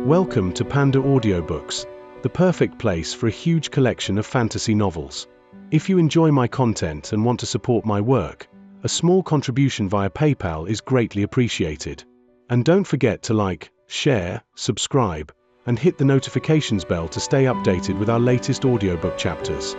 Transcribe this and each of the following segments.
Welcome to PandaAudioBooks, the perfect place for a huge collection of fantasy novels. If you enjoy my content and want to support my work, a small contribution via PayPal is greatly appreciated. And don't forget to like, share, subscribe, and hit the notifications bell to stay updated with our latest audiobook chapters.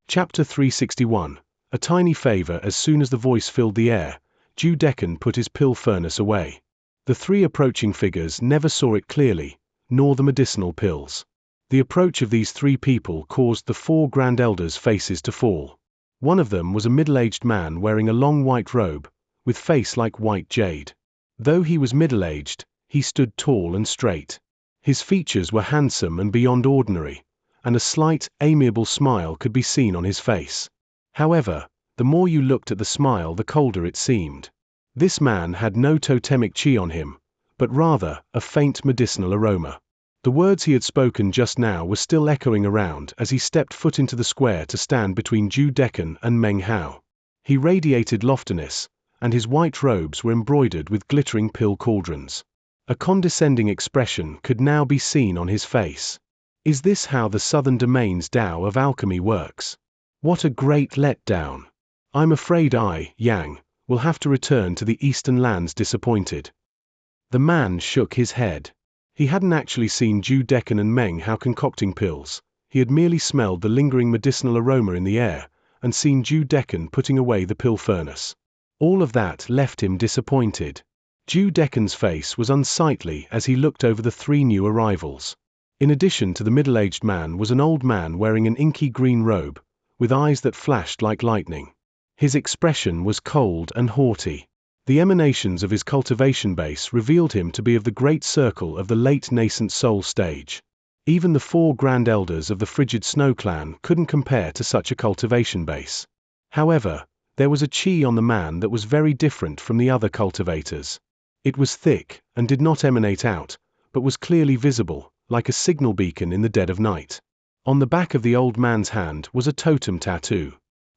Chapter 361. A tiny favor. As soon as the voice filled the air, Deccan put his pill furnace away. The three approaching figures never saw it clearly, nor the medicinal pills. The approach of these three people caused the four grand elders' faces to fall. One of them was a middle-aged man wearing a long white robe, with face like white jade. Though he was middle-aged, he stood tall and straight. His features were handsome and beyond ordinary, and a slight, amiable smile could be seen on his face. However, the more you looked at the smile, the colder it seemed. This man had no totemic chi on him, but rather a faint medicinal aroma. The words he had spoken just now were still echoing around as he stepped foot into the square to stand between Deccan and Meng Hao. He radiated loftiness, and his white robes were embroidered with glittering pill cauldrons. A condescending expression could now be seen on his face. Is this how the Southern Domain's Tao of alchemy works? What a great letdown. I'm afraid I, Yang, will have to return to the Eastern lands disappointed. The man shook his head. He hadn't actually seen Deccan and Meng Hao concocting pills. He had merely smelled the lingering medicinal aroma in the air, and seen Deccan putting away the pill furnace. All of that left him disappointed. Deccan's face was unsightly as he looked over the three new arrivals. In addition to the middle-aged man was an old man wearing an inky green robe, with eyes that flashed like lightning. His expression was cold and haughty. The emanations of his cultivation base revealed him to be of the great circle of the late nascent soul stage. Even the four grand elders of the frigid snow clan couldn't compare to such a cultivation base. However, there was a chi on the man that was very different from the other cultivators. It was thick and did not emanate out, but was clearly visible, like a signal beacon in the dead of night. On the back of the old man's hand was a totem tattoo.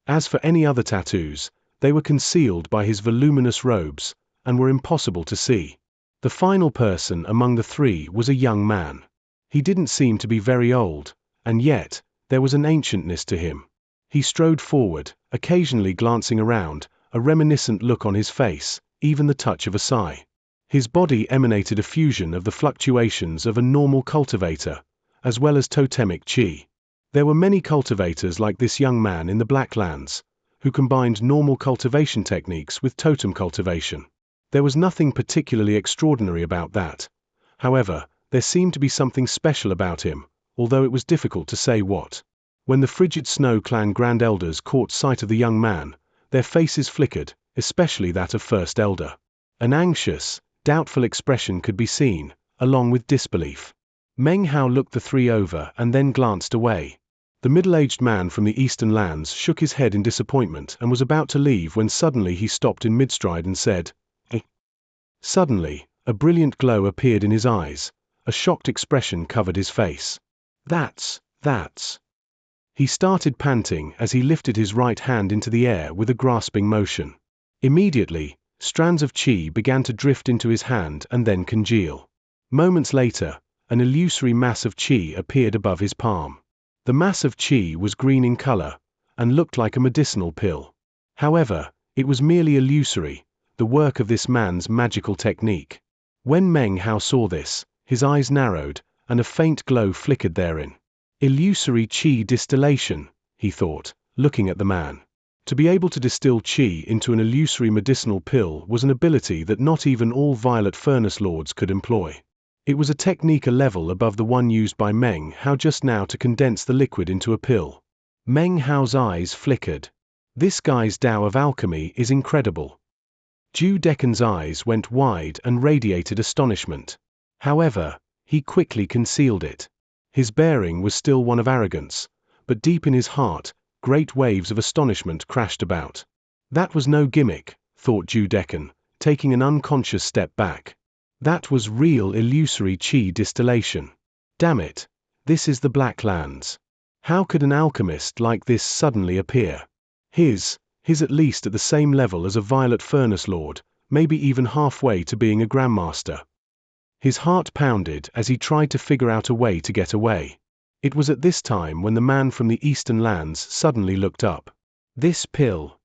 As for any other tattoos, they were concealed by his voluminous robes, and were impossible to see. The final person among the three was a young man. He didn't seem to be very old, and yet, there was an ancientness to him. He strode forward, occasionally glancing around, a reminiscent look on his face, even the touch of a sigh. His body emanated a fusion of the fluctuations of a normal cultivator, as well as totemic chi. There were many cultivators like this young man in the Blacklands, who combined normal cultivation techniques with totem cultivation. There was nothing particularly extraordinary about that. However, there seemed to be something special about him, although it was difficult to say what. When the frigid snow clan grand elders caught sight of the young man, their faces flickered, especially that of First Elder. An anxious, doubtful expression could be seen, along with disbelief. Meng Hao looked the three over and then glanced away. The middle-aged man from the Eastern lands shook his head in disappointment and was about to leave when suddenly he stopped in mid-stride and said, "Eh." Suddenly, a brilliant glow appeared in his eyes. A shocked expression covered his face. That's. He started panting as he lifted his right hand into the air with a grasping motion. Immediately, strands of chi began to drift into his hand and then congeal. Moments later, an illusory mass of chi appeared above his palm. The mass of chi was green in color, and looked like a medicinal pill. However, it was merely illusory, the work of this man's magical technique. When Meng Hao saw this, his eyes narrowed, and a faint glow flickered therein. Illusory chi distillation, he thought, looking at the man. To be able to distill chi into an illusory medicinal pill was an ability that not even all Violet Furnace Lords could employ. It was a technique a level above the one used by Meng Hao just now to condense the liquid into a pill. Meng Hao's eyes flickered. This guy's Tao of alchemy is incredible. Deccan's eyes went wide and radiated astonishment. However, he quickly concealed it. His bearing was still one of arrogance, but deep in his heart, great waves of astonishment crashed about. That was no gimmick, thought Deccan, taking an unconscious step back. That was real illusory chi distillation. Damn it, this is the Blacklands. How could an alchemist like this suddenly appear? His at least at the same level as a violet furnace lord, maybe even halfway to being a grandmaster. His heart pounded as he tried to figure out a way to get away. It was at this time when the man from the eastern lands suddenly looked up. This pill.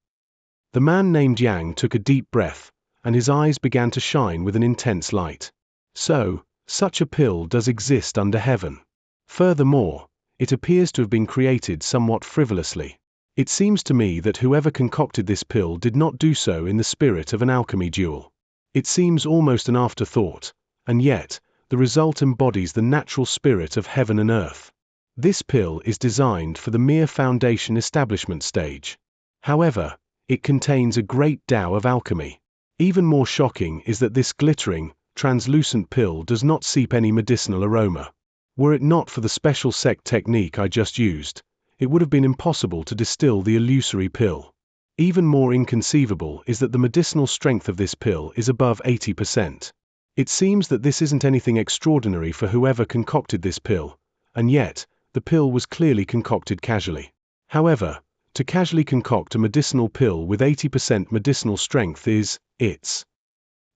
The man named Yang took a deep breath, and his eyes began to shine with an intense light. So, such a pill does exist under heaven. Furthermore, it appears to have been created somewhat frivolously. It seems to me that whoever concocted this pill did not do so in the spirit of an alchemy duel. It seems almost an afterthought, and yet, the result embodies the natural spirit of heaven and earth. This pill is designed for the mere foundation establishment stage. However, it contains a great Tao of alchemy. Even more shocking is that this glittering, translucent pill does not seep any medicinal aroma. Were it not for the special sect technique I just used, it would have been impossible to distill the illusory pill. Even more inconceivable is that the medicinal strength of this pill is above 80%. It seems that this isn't anything extraordinary for whoever concocted this pill, and yet, the pill was clearly concocted casually. However, to casually concoct a medicinal pill with 80% medicinal strength it's.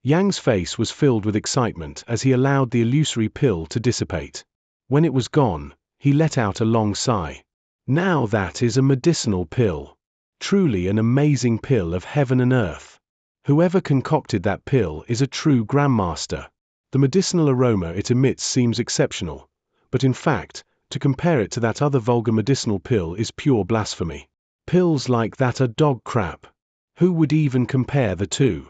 Yang's face was filled with excitement as he allowed the illusory pill to dissipate. When it was gone, he let out a long sigh. Now that is a medicinal pill. Truly an amazing pill of heaven and earth. Whoever concocted that pill is a true grandmaster. The medicinal aroma it emits seems exceptional, but in fact, to compare it to that other vulgar medicinal pill is pure blasphemy. Pills like that are dog crap. Who would even compare the two?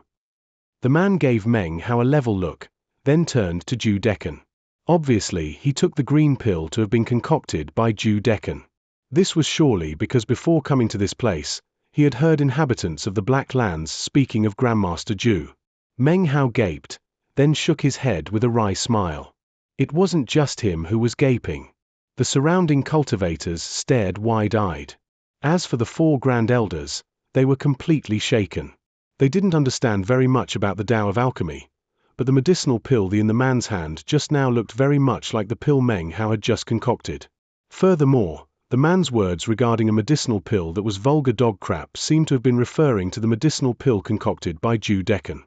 The man gave Meng Hao a level look, then turned to Ju Decken. Obviously, he took the green pill to have been concocted by Ju Decken. This was surely because before coming to this place, he had heard inhabitants of the Black Lands speaking of Grandmaster Ju. Meng Hao gaped, then shook his head with a wry smile. It wasn't just him who was gaping. The surrounding cultivators stared wide-eyed. As for the four Grand Elders, they were completely shaken. They didn't understand very much about the Tao of alchemy, but the medicinal pill in the man's hand just now looked very much like the pill Meng Hao had just concocted. Furthermore, the man's words regarding a medicinal pill that was vulgar dog crap seemed to have been referring to the medicinal pill concocted by Ju Decken.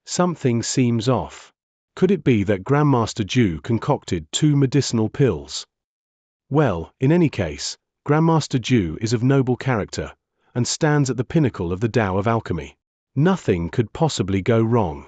Something seems off. Could it be that Grandmaster Ju concocted two medicinal pills? Well, in any case, Grandmaster Ju is of noble character, and stands at the pinnacle of the Tao of alchemy. Nothing could possibly go wrong.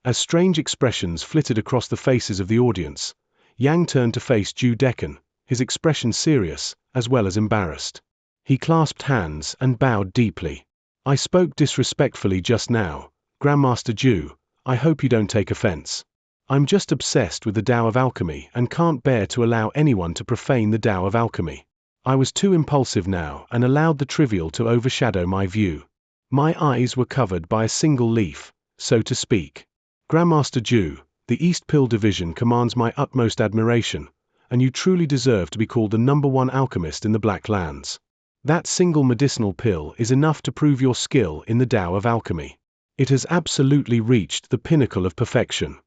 As strange expressions flitted across the faces of the audience, Yang turned to face Ju Decken, his expression serious, as well as embarrassed. He clasped hands and bowed deeply. I spoke disrespectfully just now, Grandmaster Ju, I hope you don't take offense. I'm just obsessed with the Tao of alchemy and can't bear to allow anyone to profane the Tao of alchemy. I was too impulsive now and allowed the trivial to overshadow my view. My eyes were covered by a single leaf, so to speak. Grandmaster Ju, the East Pill Division commands my utmost admiration, and you truly deserve to be called the #1 alchemist in the Black Lands. That single medicinal pill is enough to prove your skill in the Tao of alchemy. It has absolutely reached the pinnacle of perfection.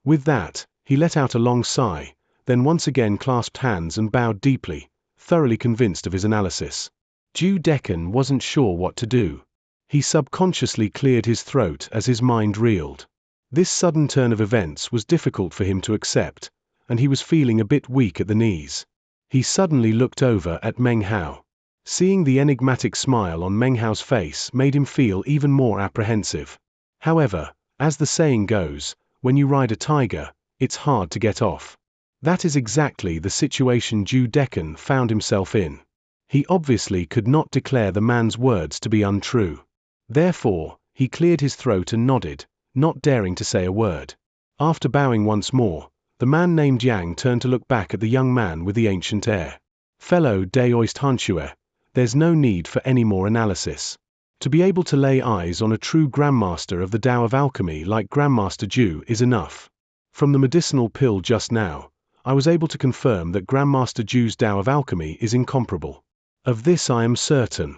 With that, he let out a long sigh, then once again clasped hands and bowed deeply, thoroughly convinced of his analysis. Ju Decken wasn't sure what to do. He subconsciously cleared his throat as his mind reeled. This sudden turn of events was difficult for him to accept, and he was feeling a bit weak at the knees. He suddenly looked over at Meng Hao. Seeing the enigmatic smile on Meng Hao's face made him feel even more apprehensive. However, as the saying goes, when you ride a tiger, it's hard to get off. That is exactly the situation Ju Decken found himself in. He obviously could not declare the man's words to be untrue. Therefore, he cleared his throat and nodded, not daring to say a word. After bowing once more, the man named Yang turned to look back at the young man with the ancient air. Fellow Xianxia, there's no need for any more analysis. To be able to lay eyes on a true grandmaster of the Tao of alchemy like Grandmaster Ju is enough. From the medicinal pill just now, I was able to confirm that Grandmaster Ju's Tao of alchemy is incomparable. Of this I am certain.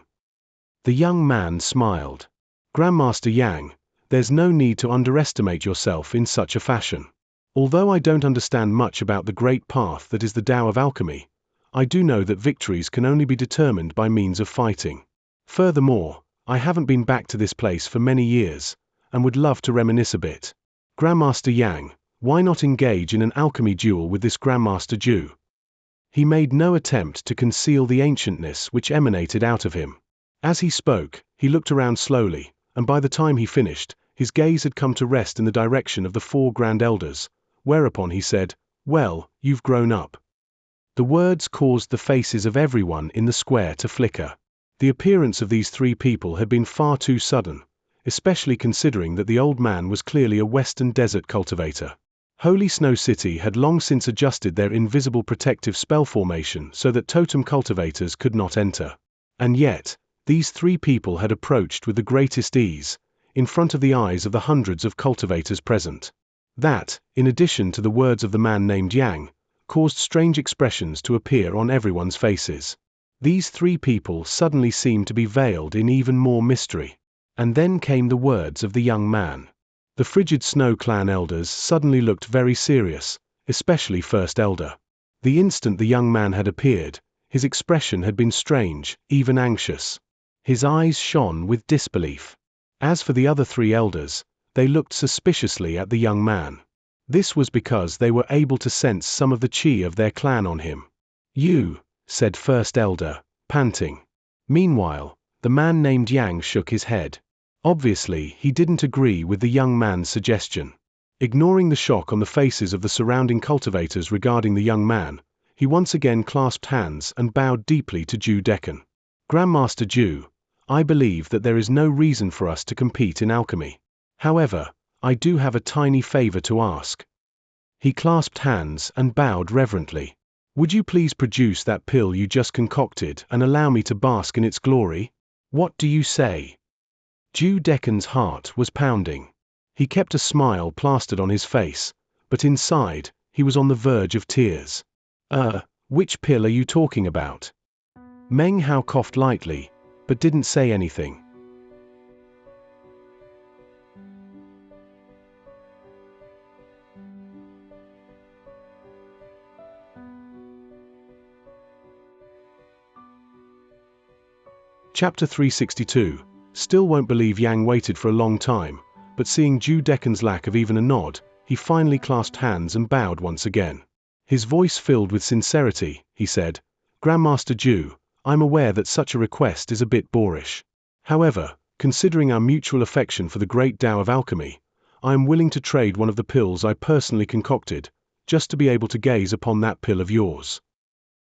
The young man smiled. Grandmaster Yang, there's no need to underestimate yourself in such a fashion. Although I don't understand much about the great path that is the Tao of alchemy, I do know that victories can only be determined by means of fighting. Furthermore, I haven't been back to this place for many years, and would love to reminisce a bit. Grandmaster Yang, why not engage in an alchemy duel with this Grandmaster Zhu? He made no attempt to conceal the ancientness which emanated out of him. As he spoke, he looked around slowly, and by the time he finished, his gaze had come to rest in the direction of the 4 Grand Elders, whereupon he said, "Well, you've grown up." The words caused the faces of everyone in the square to flicker. The appearance of these 3 people had been far too sudden, especially considering that the old man was clearly a Western desert cultivator. Holy Snow City had long since adjusted their invisible protective spell formation so that totem cultivators could not enter. And yet, these 3 people had approached with the greatest ease, in front of the eyes of the hundreds of cultivators present. That, in addition to the words of the man named Yang, caused strange expressions to appear on everyone's faces. These 3 people suddenly seemed to be veiled in even more mystery. And then came the words of the young man. The Frigid Snow Clan elders suddenly looked very serious, especially First Elder. The instant the young man had appeared, his expression had been strange, even anxious. His eyes shone with disbelief. As for the other 3 elders, they looked suspiciously at the young man. This was because they were able to sense some of the chi of their clan on him. "You," said First Elder, panting. Meanwhile, the man named Yang shook his head. Obviously, he didn't agree with the young man's suggestion. Ignoring the shock on the faces of the surrounding cultivators regarding the young man, he once again clasped hands and bowed deeply to Zhu Decan. "Grandmaster Zhu, I believe that there is no reason for us to compete in alchemy. However, I do have a tiny favor to ask." He clasped hands and bowed reverently. "Would you please produce that pill you just concocted and allow me to bask in its glory? What do you say?" Zhu Decan's heart was pounding. He kept a smile plastered on his face, but inside, he was on the verge of tears. Which pill are you talking about?" Meng Hao coughed lightly, but didn't say anything. Chapter 362. Still won't believe Yang waited for a long time, but seeing Zhu Decan's lack of even a nod, he finally clasped hands and bowed once again. His voice filled with sincerity, he said, "Grandmaster Zhu, I'm aware that such a request is a bit boorish. However, considering our mutual affection for the great Tao of alchemy, I am willing to trade one of the pills I personally concocted, just to be able to gaze upon that pill of yours."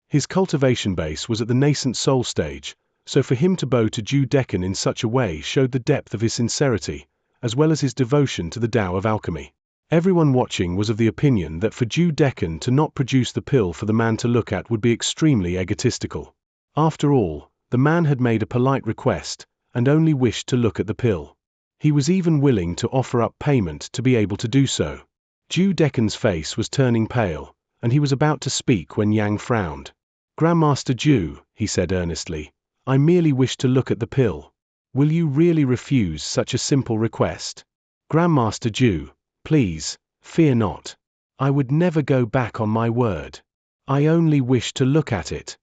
His cultivation base was at the nascent soul stage, so for him to bow to Zhu Decan in such a way showed the depth of his sincerity, as well as his devotion to the Tao of alchemy. Everyone watching was of the opinion that for Zhu Decan to not produce the pill for the man to look at would be extremely egotistical. After all, the man had made a polite request, and only wished to look at the pill. He was even willing to offer up payment to be able to do so. Zhu Decan's face was turning pale, and he was about to speak when Yang frowned. "Grandmaster Zhu," he said earnestly, "I merely wish to look at the pill. Will you really refuse such a simple request?" "Grandmaster Zhu, please, fear not. I would never go back on my word. I only wish to look at it."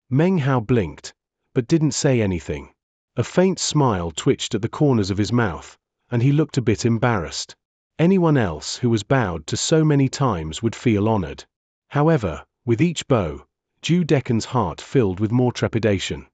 Meng Hao blinked, but didn't say anything. A faint smile twitched at the corners of his mouth, and he looked a bit embarrassed. Anyone else who was bowed to so many times would feel honored. However, with each bow, Zhu Decan's heart filled with more trepidation.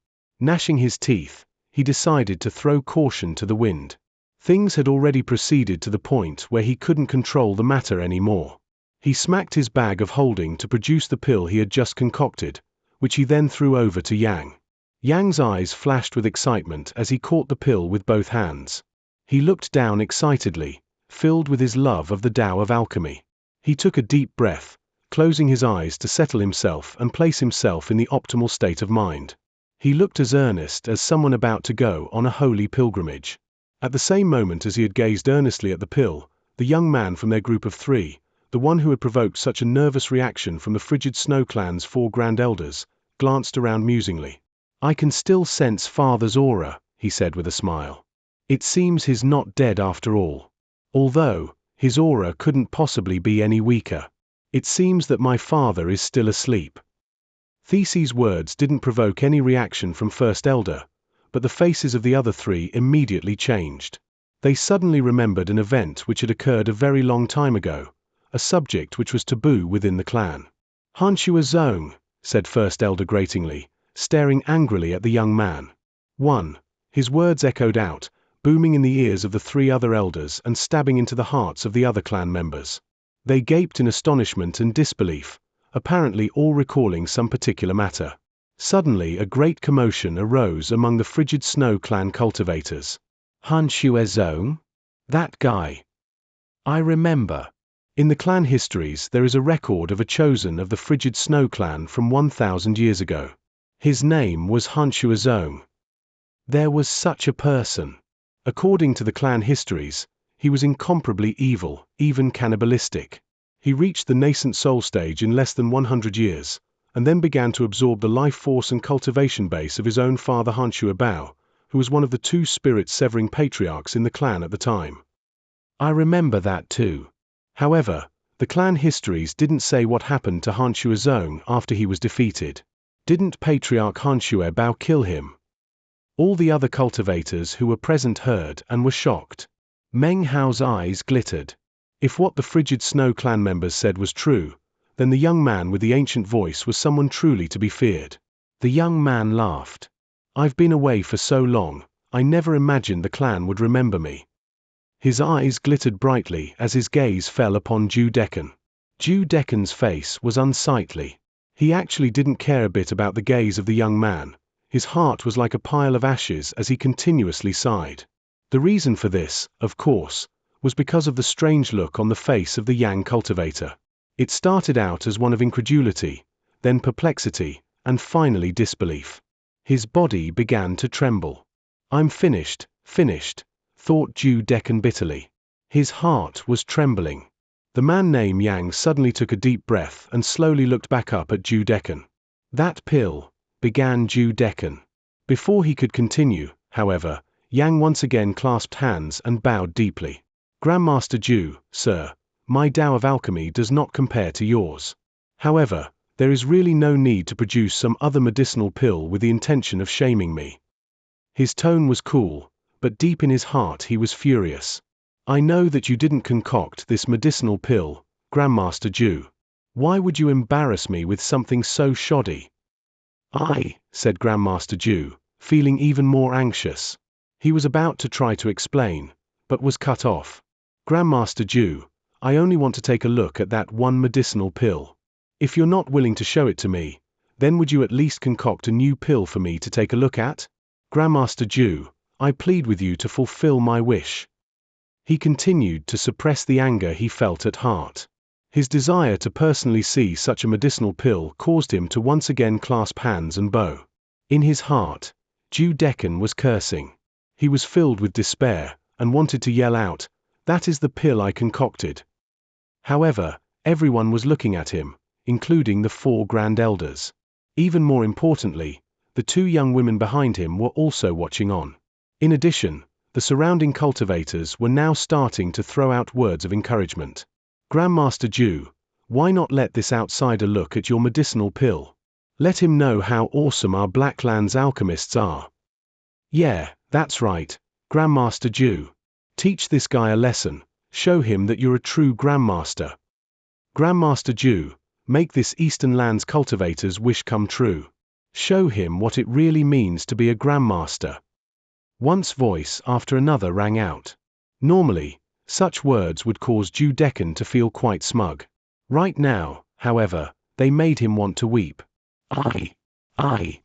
Gnashing his teeth, he decided to throw caution to the wind. Things had already proceeded to the point where he couldn't control the matter anymore. He smacked his bag of holding to produce the pill he had just concocted, which he then threw over to Yang. Yang's eyes flashed with excitement as he caught the pill with both hands. He looked down excitedly, filled with his love of the Tao of alchemy. He took a deep breath, closing his eyes to settle himself and place himself in the optimal state of mind. He looked as earnest as someone about to go on a holy pilgrimage. At the same moment as he had gazed earnestly at the pill, the young man from their group of 3, the one who had provoked such a nervous reaction from the Frigid Snow Clan's 4 Grand Elders, glanced around musingly. "I can still sense Father's aura," he said with a smile. "It seems he's not dead after all. Although, His aura couldn't possibly be any weaker. It seems that my father is still asleep. Theseus' words didn't provoke any reaction from First Elder, but the faces of the other three immediately changed. They suddenly remembered an event which had occurred a very long time ago, a subject which was taboo within the clan. "Xianxia Zong," said First Elder gratingly, staring angrily at the young man. "1." His words echoed out, booming in the ears of the three other elders and stabbing into the hearts of the other clan members. They gaped in astonishment and disbelief, apparently all recalling some particular matter. Suddenly a great commotion arose among the Frigid Snow clan cultivators. "Xianxia Zong? That guy. I remember. In the clan histories there is a record of a chosen of the Frigid Snow clan from 1,000 years ago. His name was Xianxia Zong. There was such a person. According to the clan histories, he was incomparably evil, even cannibalistic. He reached the nascent soul stage in less than 100 years, and then began to absorb the life force and cultivation base of his own father Xianxia Bao, who was one of the two spirit-severing patriarchs in the clan at the time. I remember that too. However, the clan histories didn't say what happened to Xianxia Zong after he was defeated. Didn't Patriarch Xianxia Bao kill him? All the other cultivators who were present heard and were shocked. Meng Hao's eyes glittered. If what the Frigid Snow clan members said was true, then the young man with the ancient voice was someone truly to be feared. The young man laughed. I've been away for so long, I never imagined the clan would remember me. His eyes glittered brightly as his gaze fell upon Ju Dekan. Ju Dekan's face was unsightly. He actually didn't care a bit about the gaze of the young man. His heart was like a pile of ashes as he continuously sighed. The reason for this, of course, was because of the strange look on the face of the Yang cultivator. It started out as one of incredulity, then perplexity, and finally disbelief. His body began to tremble. I'm finished, thought Ju Dekan bitterly. His heart was trembling. The man named Yang suddenly took a deep breath and slowly looked back up at Ju Dekan. That pill, began Ju Dekan. Before he could continue, however, Yang once again clasped hands and bowed deeply. Grandmaster Ju, sir, my Tao of alchemy does not compare to yours. However, there is really no need to produce some other medicinal pill with the intention of shaming me. His tone was cool, but deep in his heart he was furious. I know that you didn't concoct this medicinal pill, Grandmaster Ju. Why would you embarrass me with something so shoddy? Said Grandmaster Ju, feeling even more anxious. He was about to try to explain, but was cut off. Grandmaster Ju, I only want to take a look at that one medicinal pill. If you're not willing to show it to me, then would you at least concoct a new pill for me to take a look at? Grandmaster Ju, I plead with you to fulfill my wish. He continued to suppress the anger he felt at heart. His desire to personally see such a medicinal pill caused him to once again clasp hands and bow. In his heart, Ju Dekan was cursing. He was filled with despair, and wanted to yell out, "That is the pill I concocted." However, everyone was looking at him, including the four grand elders. Even more importantly, the two young women behind him were also watching on. In addition, the surrounding cultivators were now starting to throw out words of encouragement. Grandmaster Ju, why not let this outsider look at your medicinal pill? Let him know how awesome our Blacklands alchemists are. Yeah, that's right, Grandmaster Ju. Teach this guy a lesson, show him that you're a true Grandmaster. Grandmaster Ju, make this Eastern Lands cultivator's wish come true. Show him what it really means to be a Grandmaster. One voice after another rang out. Normally, such words would cause Ju Dekan to feel quite smug. Right now, however, they made him want to weep. I.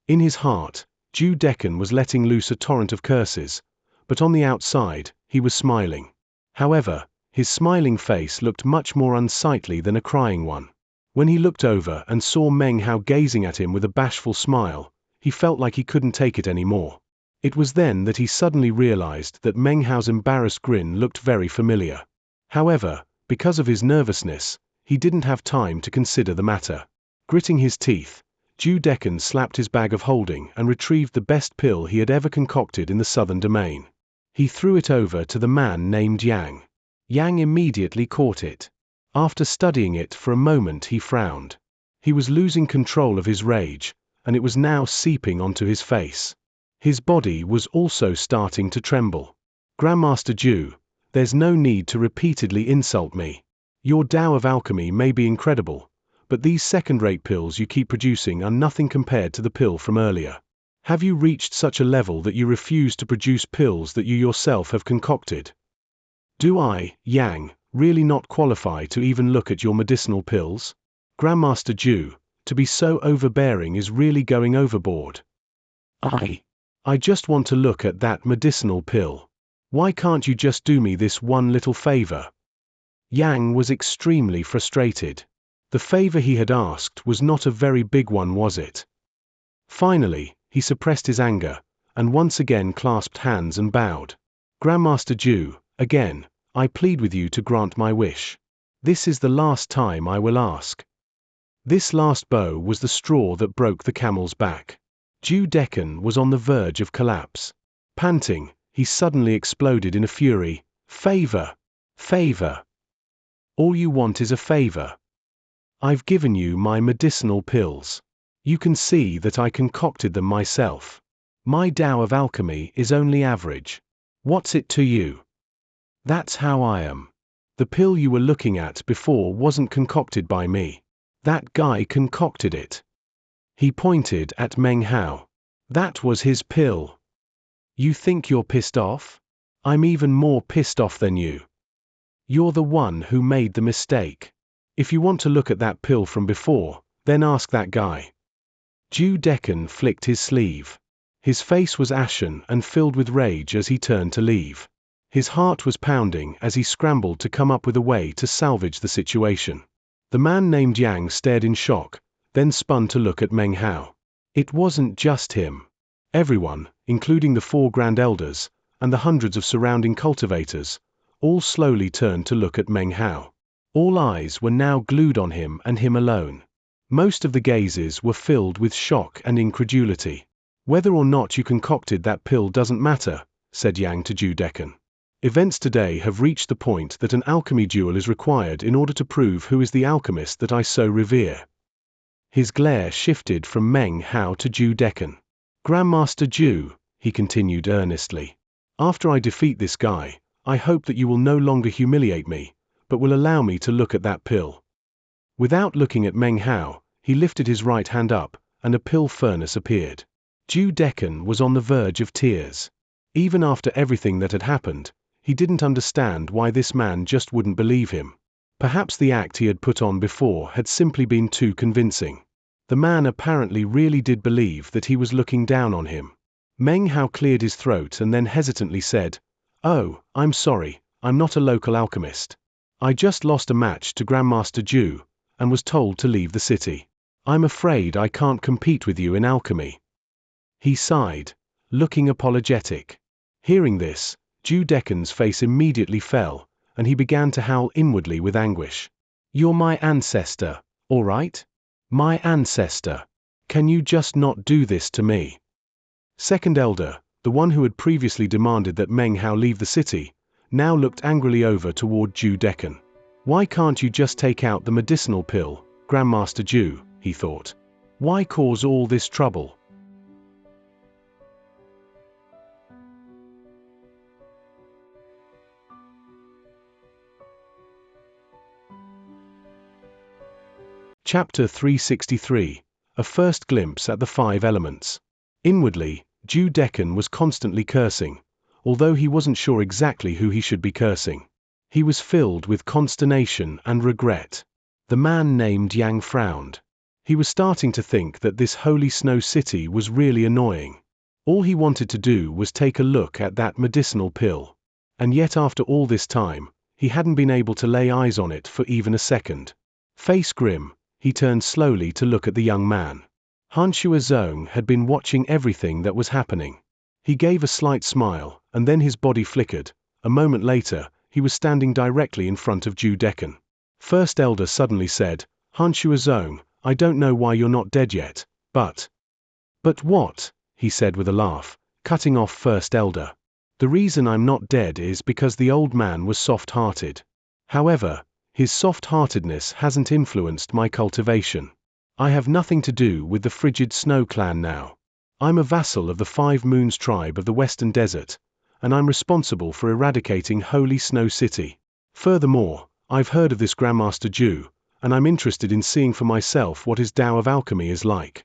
In his heart, Ju Dekan was letting loose a torrent of curses, but on the outside, he was smiling. However, his smiling face looked much more unsightly than a crying one. When he looked over and saw Meng Hao gazing at him with a bashful smile, he felt like he couldn't take it anymore. It was then that he suddenly realized that Meng Hao's embarrassed grin looked very familiar. However, because of his nervousness, he didn't have time to consider the matter. Gritting his teeth, Ju Dekan slapped his bag of holding and retrieved the best pill he had ever concocted in the southern domain. He threw it over to the man named Yang. Yang immediately caught it. After studying it for a moment, he frowned. He was losing control of his rage, and it was now seeping onto his face. His body was also starting to tremble. Grandmaster Zhu, there's no need to repeatedly insult me. Your Tao of alchemy may be incredible, but these second-rate pills you keep producing are nothing compared to the pill from earlier. Have you reached such a level that you refuse to produce pills that you yourself have concocted? Do I, Yang, really not qualify to even look at your medicinal pills? Grandmaster Zhu, to be so overbearing is really going overboard. I just want to look at that medicinal pill. Why can't you just do me this one little favor? Yang was extremely frustrated. The favor he had asked was not a very big one, was it? Finally, he suppressed his anger, and once again clasped hands and bowed. Grandmaster Zhu, again, I plead with you to grant my wish. This is the last time I will ask. This last bow was the straw that broke the camel's back. Zhu Decan was on the verge of collapse. Panting, he suddenly exploded in a fury. Favor! Favor! All you want is a favor. I've given you my medicinal pills. You can see that I concocted them myself. My Tao of alchemy is only average. What's it to you? That's how I am. The pill you were looking at before wasn't concocted by me. That guy concocted it. He pointed at Meng Hao. That was his pill. You think you're pissed off? I'm even more pissed off than you. You're the one who made the mistake. If you want to look at that pill from before, then ask that guy. Zhu Decan flicked his sleeve. His face was ashen and filled with rage as he turned to leave. His heart was pounding as he scrambled to come up with a way to salvage the situation. The man named Yang stared in shock, then spun to look at Meng Hao. It wasn't just him. Everyone, including the 4 Grand Elders, and the hundreds of surrounding cultivators, all slowly turned to look at Meng Hao. All eyes were now glued on him and him alone. Most of the gazes were filled with shock and incredulity. Whether or not you concocted that pill doesn't matter, said Yang to Zhu Decan. Events today have reached the point that an alchemy duel is required in order to prove who is the alchemist that I so revere. His glare shifted from Meng Hao to Zhu Decan. Grandmaster Zhu, he continued earnestly. After I defeat this guy, I hope that you will no longer humiliate me, but will allow me to look at that pill. Without looking at Meng Hao, he lifted his right hand up, and a pill furnace appeared. Zhu Decan was on the verge of tears. Even after everything that had happened, he didn't understand why this man just wouldn't believe him. Perhaps the act he had put on before had simply been too convincing. The man apparently really did believe that he was looking down on him. Meng Hao cleared his throat and then hesitantly said, "Oh, I'm sorry, I'm not a local alchemist. I just lost a match to Grandmaster Zhu, and was told to leave the city. I'm afraid I can't compete with you in alchemy." He sighed, looking apologetic. Hearing this, Zhu Decan's face immediately fell, and he began to howl inwardly with anguish. "You're my ancestor, all right? My ancestor. Can you just not do this to me?" Second Elder, the one who had previously demanded that Meng Hao leave the city, now looked angrily over toward Zhu Decan. Why can't you just take out the medicinal pill, Grandmaster Zhu, he thought. Why cause all this trouble? Chapter 363, A First Glimpse at the 5 Elements. Inwardly, Zhu Decan was constantly cursing, although he wasn't sure exactly who he should be cursing. He was filled with consternation and regret. The man named Yang frowned. He was starting to think that this holy snow city was really annoying. All he wanted to do was take a look at that medicinal pill. And yet after all this time, he hadn't been able to lay eyes on it for even a second. Face grim, he turned slowly to look at the young man. Xianxia Zong had been watching everything that was happening. He gave a slight smile, and then his body flickered. A moment later, he was standing directly in front of Zhu Decan. First Elder suddenly said, "Xianxia Zong, I don't know why you're not dead yet, but..." "But what?" he said with a laugh, cutting off First Elder. The reason I'm not dead is because the old man was soft-hearted. However, his soft-heartedness hasn't influenced my cultivation. I have nothing to do with the frigid snow clan now. I'm a vassal of the Five Moons tribe of the Western Desert, and I'm responsible for eradicating Holy Snow City. Furthermore, I've heard of this Grandmaster Jew, and I'm interested in seeing for myself what his Tao of alchemy is like.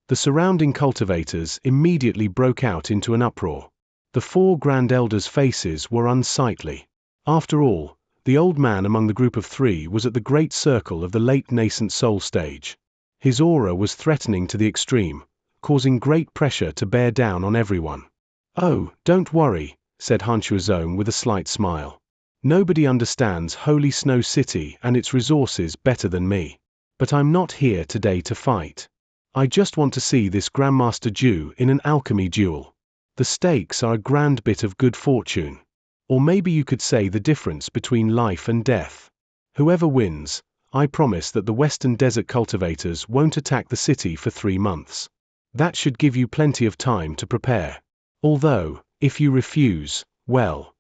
The surrounding cultivators immediately broke out into an uproar. The four Grand Elders' faces were unsightly. After all, the old man among the group of three was at the great circle of the late nascent soul stage. His aura was threatening to the extreme, causing great pressure to bear down on everyone. "Oh, don't worry," said Xianxia with a slight smile. "Nobody understands Holy Snow City and its resources better than me. But I'm not here today to fight. I just want to see this Grandmaster Jew in an alchemy duel. The stakes are a grand bit of good fortune. Or maybe you could say the difference between life and death. Whoever wins, I promise that the Western Desert cultivators won't attack the city for 3 months. That should give you plenty of time to prepare. Although, if you refuse, well."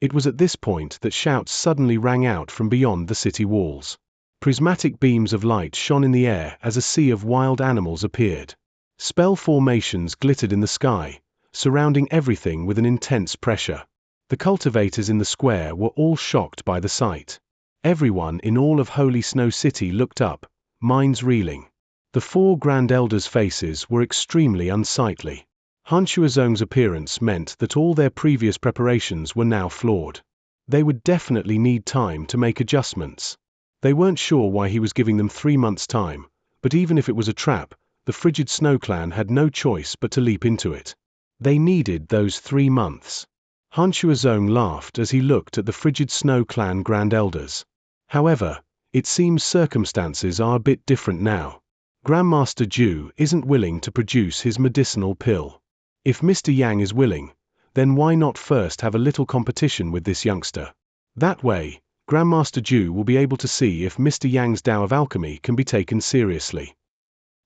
It was at this point that shouts suddenly rang out from beyond the city walls. Prismatic beams of light shone in the air as a sea of wild animals appeared. Spell formations glittered in the sky, surrounding everything with an intense pressure. The cultivators in the square were all shocked by the sight. Everyone in all of Holy Snow City looked up, minds reeling. The four Grand Elders' faces were extremely unsightly. Xianxia's appearance meant that all their previous preparations were now flawed. They would definitely need time to make adjustments. They weren't sure why he was giving them 3 months' time, but even if it was a trap, the frigid Snow Clan had no choice but to leap into it. They needed those 3 months. Xianxia laughed as he looked at the frigid Snow Clan Grand Elders. However, it seems circumstances are a bit different now. Grandmaster Jew isn't willing to produce his medicinal pill. If Mr. Yang is willing, then why not first have a little competition with this youngster? That way, Grandmaster Jew will be able to see if Mr. Yang's Tao of alchemy can be taken seriously.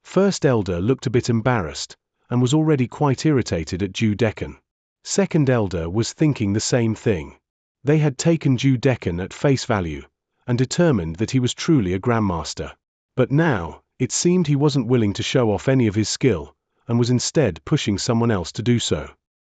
First Elder looked a bit embarrassed, and was already quite irritated at Jew Deccan. Second Elder was thinking the same thing. They had taken Jew Deccan at face value, and determined that he was truly a Grandmaster. But now, it seemed he wasn't willing to show off any of his skill, and was instead pushing someone else to do so.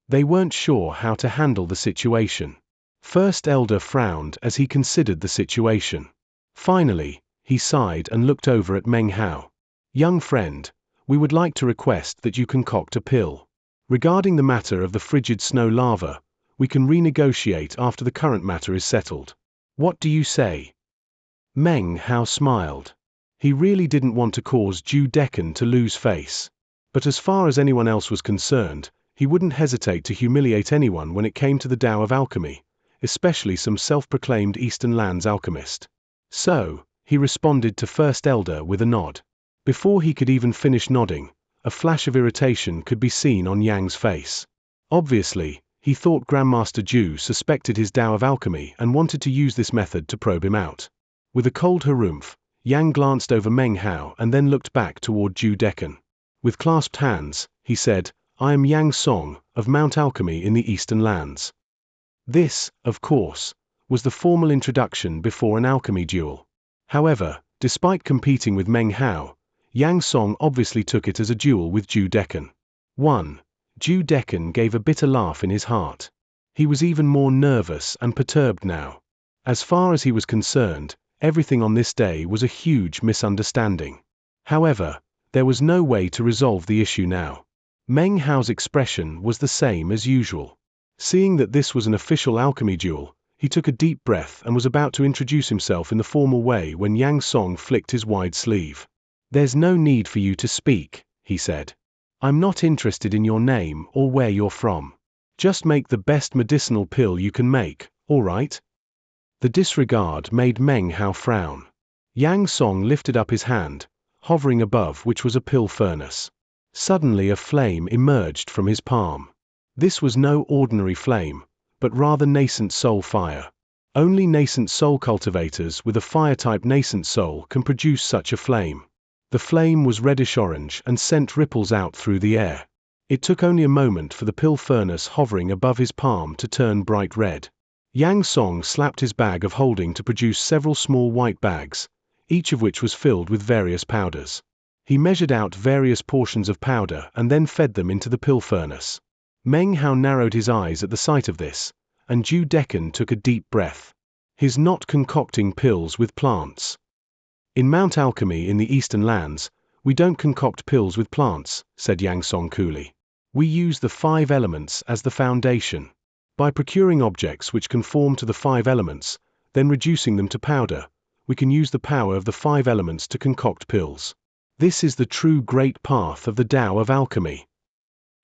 They weren't sure how to handle the situation. First Elder frowned as he considered the situation. Finally, he sighed and looked over at Meng Hao. "Young friend, we would like to request that you concoct a pill. Regarding the matter of the frigid snow lava, we can renegotiate after the current matter is settled. What do you say?" Meng Hao smiled. He really didn't want to cause Jew Deccan to lose face. But as far as anyone else was concerned, he wouldn't hesitate to humiliate anyone when it came to the Tao of alchemy, especially some self-proclaimed Eastern Lands alchemist. So, he responded to First Elder with a nod. Before he could even finish nodding, a flash of irritation could be seen on Yang's face. Obviously, he thought Grandmaster Jew suspected his Tao of alchemy and wanted to use this method to probe him out. With a cold harumph, Yang glanced over Meng Hao and then looked back toward Jew Deccan. With clasped hands, he said, "I am Yang Song, of Mount Alchemy in the Eastern Lands." This, of course, was the formal introduction before an alchemy duel. However, despite competing with Meng Hao, Yang Song obviously took it as a duel with Jew Deccan. 1. Jew Deccan gave a bitter laugh in his heart. He was even more nervous and perturbed now. As far as he was concerned, everything on this day was a huge misunderstanding. However, there was no way to resolve the issue now. Meng Hao's expression was the same as usual. Seeing that this was an official alchemy duel, he took a deep breath and was about to introduce himself in the formal way when Yang Song flicked his wide sleeve. "There's no need for you to speak," he said. "I'm not interested in your name or where you're from. Just make the best medicinal pill you can make, all right?" The disregard made Meng Hao frown. Yang Song lifted up his hand, hovering above which was a pill furnace. Suddenly a flame emerged from his palm. This was no ordinary flame, but rather nascent soul fire. Only nascent soul cultivators with a fire-type nascent soul can produce such a flame. The flame was reddish-orange and sent ripples out through the air. It took only a moment for the pill furnace hovering above his palm to turn bright red. Yang Song slapped his bag of holding to produce several small white bags, each of which was filled with various powders. He measured out various portions of powder and then fed them into the pill furnace. Meng Hao narrowed his eyes at the sight of this, and Ju Decken took a deep breath. He's not concocting pills with plants. In Mount Alchemy in the Eastern Lands, we don't concoct pills with plants, said Yang Song coolly. We use the 5 elements as the foundation. By procuring objects which conform to the 5 elements, then reducing them to powder, we can use the power of the 5 elements to concoct pills. This is the true great path of the Tao of alchemy.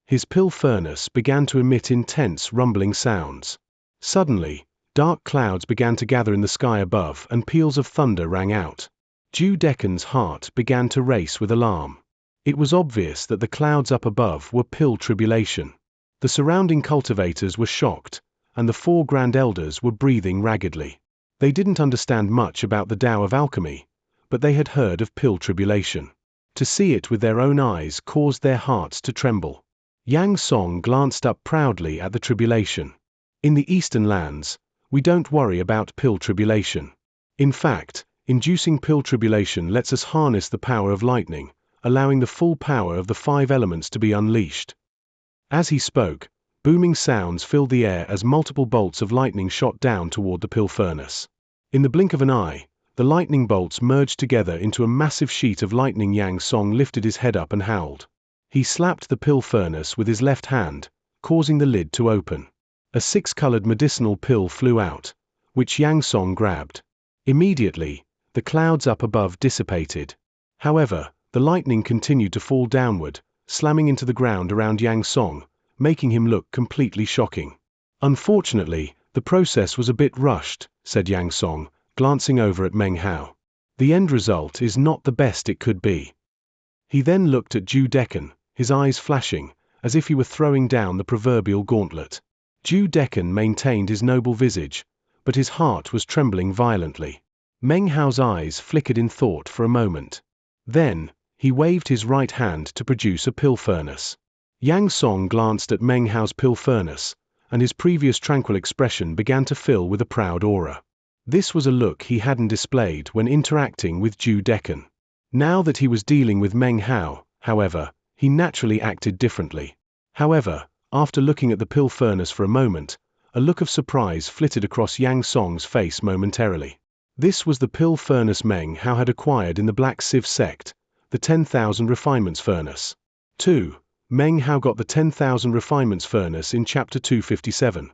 His pill furnace began to emit intense rumbling sounds. Suddenly, dark clouds began to gather in the sky above and peals of thunder rang out. Ju Decken's heart began to race with alarm. It was obvious that the clouds up above were pill tribulation. The surrounding cultivators were shocked, and the 4 grand elders were breathing raggedly. They didn't understand much about the Tao of alchemy, but they had heard of pill tribulation. To see it with their own eyes caused their hearts to tremble. Yang Song glanced up proudly at the tribulation. In the Eastern Lands, we don't worry about pill tribulation. In fact, inducing pill tribulation lets us harness the power of lightning, allowing the full power of the 5 elements to be unleashed. As he spoke, booming sounds filled the air as multiple bolts of lightning shot down toward the pill furnace. In the blink of an eye, the lightning bolts merged together into a massive sheet of lightning. Yang Song lifted his head up and howled. He slapped the pill furnace with his left hand, causing the lid to open. A 6-colored medicinal pill flew out, which Yang Song grabbed. Immediately, the clouds up above dissipated. However, the lightning continued to fall downward, slamming into the ground around Yang Song, making him look completely shocking. Unfortunately, the process was a bit rushed, said Yang Song, glancing over at Meng Hao. The end result is not the best it could be. He then looked at Ju Decken, his eyes flashing, as if he were throwing down the proverbial gauntlet. Ju Decken maintained his noble visage, but his heart was trembling violently. Meng Hao's eyes flickered in thought for a moment. Then, he waved his right hand to produce a pill furnace. Yang Song glanced at Meng Hao's pill furnace, and his previous tranquil expression began to fill with a proud aura. This was a look he hadn't displayed when interacting with Ju Decken. Now that he was dealing with Meng Hao, however, he naturally acted differently. However, after looking at the pill furnace for a moment, a look of surprise flitted across Yang Song's face momentarily. This was the pill furnace Meng Hao had acquired in the Black Sieve sect, the 10,000 refinements furnace. 2. Meng Hao got the 10,000 refinements furnace in chapter 257.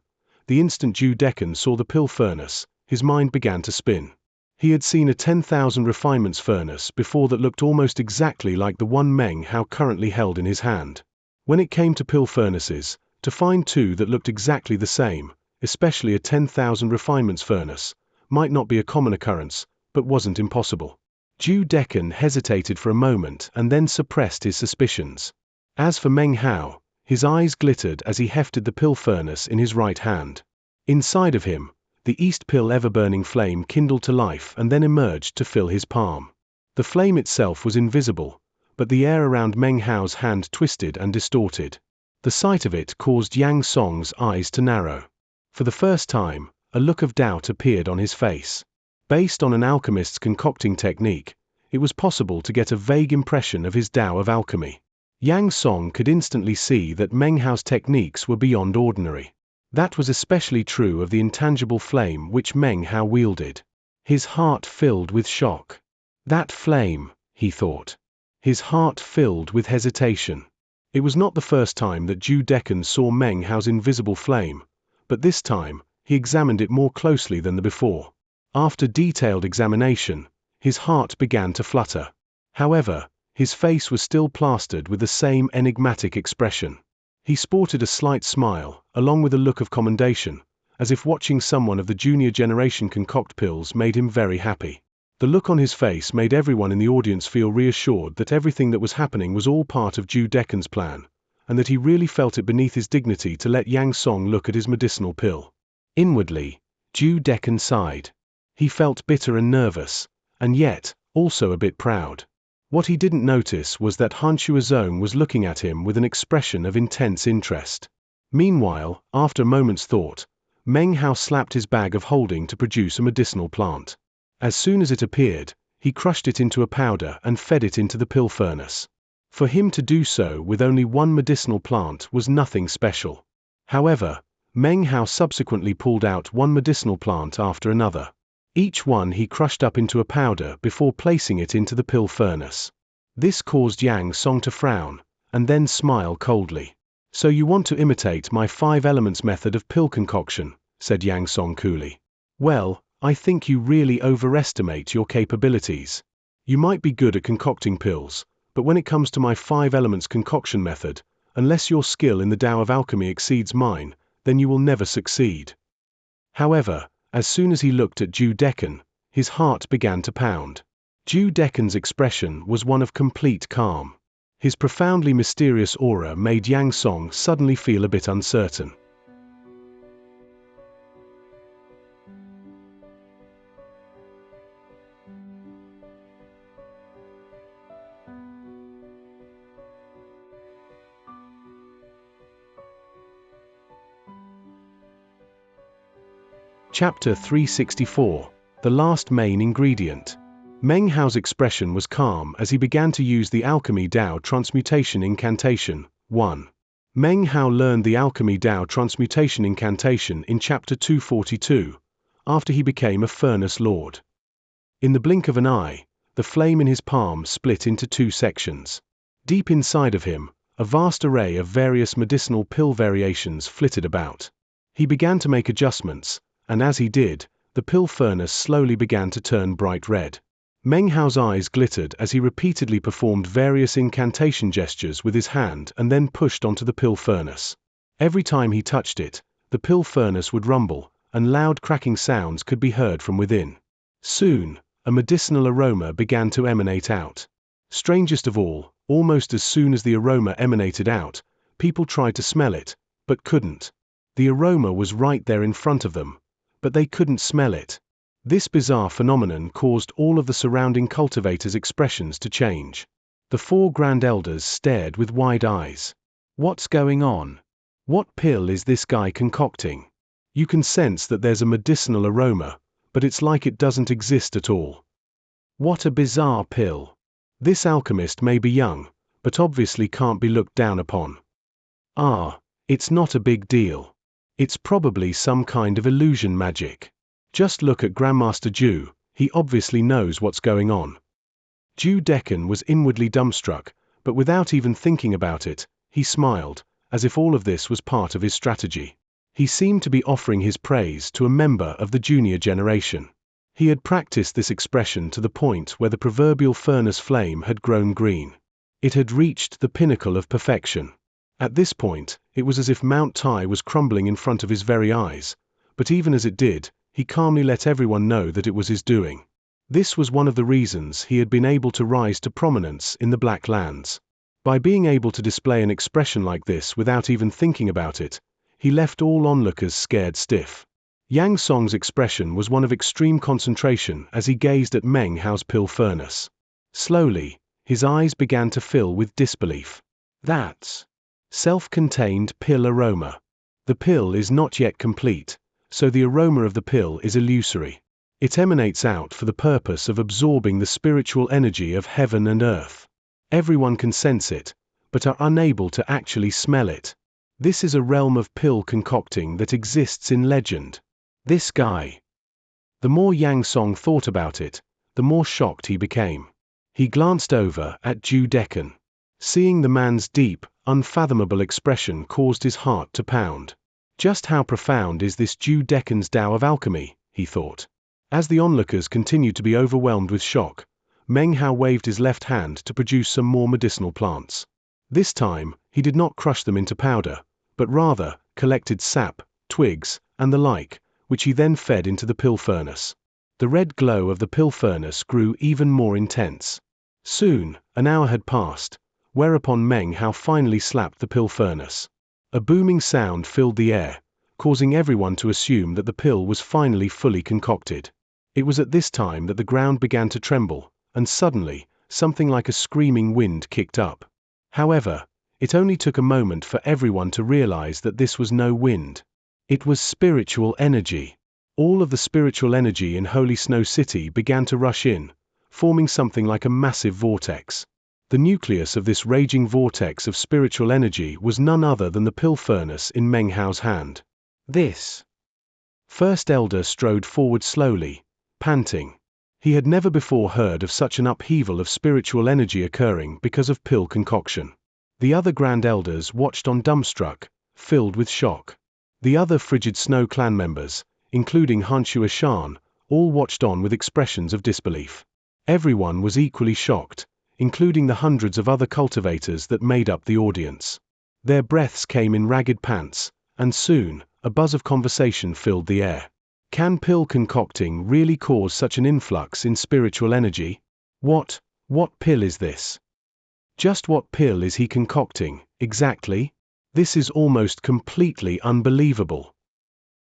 The instant Ju Decken saw the pill furnace, his mind began to spin. He had seen a 10,000 refinements furnace before that looked almost exactly like the one Meng Hao currently held in his hand. When it came to pill furnaces, to find 2 that looked exactly the same, especially a 10,000 refinements furnace, might not be a common occurrence, but wasn't impossible. Ju Decken hesitated for a moment and then suppressed his suspicions. As for Meng Hao, his eyes glittered as he hefted the pill furnace in his right hand. Inside of him, the East Pill ever-burning flame kindled to life and then emerged to fill his palm. The flame itself was invisible, but the air around Meng Hao's hand twisted and distorted. The sight of it caused Yang Song's eyes to narrow. For the first time, a look of doubt appeared on his face. Based on an alchemist's concocting technique, it was possible to get a vague impression of his Tao of alchemy. Yang Song could instantly see that Meng Hao's techniques were beyond ordinary. That was especially true of the intangible flame which Meng Hao wielded. His heart filled with shock. That flame, he thought. His heart filled with hesitation. It was not the first time that Ju Decken saw Meng Hao's invisible flame, but this time, he examined it more closely than the before. After detailed examination, his heart began to flutter. However, his face was still plastered with the same enigmatic expression. He sported a slight smile, along with a look of commendation, as if watching someone of the junior generation concoct pills made him very happy. The look on his face made everyone in the audience feel reassured that everything that was happening was all part of Ju Decken's plan, and that he really felt it beneath his dignity to let Yang Song look at his medicinal pill. Inwardly, Ju Decken sighed. He felt bitter and nervous, and yet, also a bit proud. What he didn't notice was that Xianxia Zong was looking at him with an expression of intense interest. Meanwhile, after a moment's thought, Meng Hao slapped his bag of holding to produce a medicinal plant. As soon as it appeared, he crushed it into a powder and fed it into the pill furnace. For him to do so with only one medicinal plant was nothing special. However, Meng Hao subsequently pulled out one medicinal plant after another. Each one he crushed up into a powder before placing it into the pill furnace. This caused Yang Song to frown, and then smile coldly. "So you want to imitate my 5 elements method of pill concoction," said Yang Song coolly. "Well, I think you really overestimate your capabilities. You might be good at concocting pills, but when it comes to my 5 elements concoction method, unless your skill in the Tao of alchemy exceeds mine, then you will never succeed." However, as soon as he looked at Zhu Decken, his heart began to pound. Zhu Decken's expression was one of complete calm. His profoundly mysterious aura made Yang Song suddenly feel a bit uncertain. Chapter 364. The Last Main Ingredient. Meng Hao's expression was calm as he began to use the Alchemy Tao Transmutation Incantation. 1. Meng Hao learned the Alchemy Tao Transmutation Incantation in Chapter 242, after he became a Furnace Lord. In the blink of an eye, the flame in his palm split into 2 sections. Deep inside of him, a vast array of various medicinal pill variations flitted about. He began to make adjustments, and as he did, the pill furnace slowly began to turn bright red. Meng Hao's eyes glittered as he repeatedly performed various incantation gestures with his hand and then pushed onto the pill furnace. Every time he touched it, the pill furnace would rumble, and loud cracking sounds could be heard from within. Soon, a medicinal aroma began to emanate out. Strangest of all, almost as soon as the aroma emanated out, people tried to smell it, but couldn't. The aroma was right there in front of them, but they couldn't smell it. This bizarre phenomenon caused all of the surrounding cultivators' expressions to change. The 4 Grand Elders stared with wide eyes. What's going on? What pill is this guy concocting? You can sense that there's a medicinal aroma, but it's like it doesn't exist at all. What a bizarre pill. This alchemist may be young, but obviously can't be looked down upon. It's not a big deal. It's probably some kind of illusion magic. Just look at Grandmaster Zhu, he obviously knows what's going on. Zhu Decken was inwardly dumbstruck, but without even thinking about it, he smiled, as if all of this was part of his strategy. He seemed to be offering his praise to a member of the junior generation. He had practiced this expression to the point where the proverbial furnace flame had grown green. It had reached the pinnacle of perfection. At this point, it was as if Mount Tai was crumbling in front of his very eyes, but even as it did, he calmly let everyone know that it was his doing. This was one of the reasons he had been able to rise to prominence in the Black Lands. By being able to display an expression like this without even thinking about it, he left all onlookers scared stiff. Yang Song's expression was one of extreme concentration as he gazed at Meng Hao's pill furnace. Slowly, his eyes began to fill with disbelief. That's self-contained pill aroma. The pill is not yet complete, so the aroma of the pill is illusory. It emanates out for the purpose of absorbing the spiritual energy of heaven and earth. Everyone can sense it, but are unable to actually smell it. This is a realm of pill concocting that exists in legend. This guy. The more Yang Song thought about it, the more shocked he became. He glanced over at Zhu Decken. Seeing the man's deep, unfathomable expression caused his heart to pound. Just how profound is this Zhu Decken's Tao of alchemy, he thought. As the onlookers continued to be overwhelmed with shock, Meng Hao waved his left hand to produce some more medicinal plants. This time, he did not crush them into powder, but rather collected sap, twigs, and the like, which he then fed into the pill furnace. The red glow of the pill furnace grew even more intense. Soon, an hour had passed, whereupon Meng Hao finally slapped the pill furnace. A booming sound filled the air, causing everyone to assume that the pill was finally fully concocted. It was at this time that the ground began to tremble, and suddenly, something like a screaming wind kicked up. However, it only took a moment for everyone to realize that this was no wind. It was spiritual energy. All of the spiritual energy in Holy Snow City began to rush in, forming something like a massive vortex. The nucleus of this raging vortex of spiritual energy was none other than the pill furnace in Meng Hao's hand. This First Elder strode forward slowly, panting. He had never before heard of such an upheaval of spiritual energy occurring because of pill concoction. The other Grand Elders watched on dumbstruck, filled with shock. The other Frigid Snow clan members, including Xianxia, all watched on with expressions of disbelief. Everyone was equally shocked, including the hundreds of other cultivators that made up the audience. Their breaths came in ragged pants, and soon, a buzz of conversation filled the air. Can pill concocting really cause such an influx in spiritual energy? What pill is this? Just what pill is he concocting, exactly? This is almost completely unbelievable.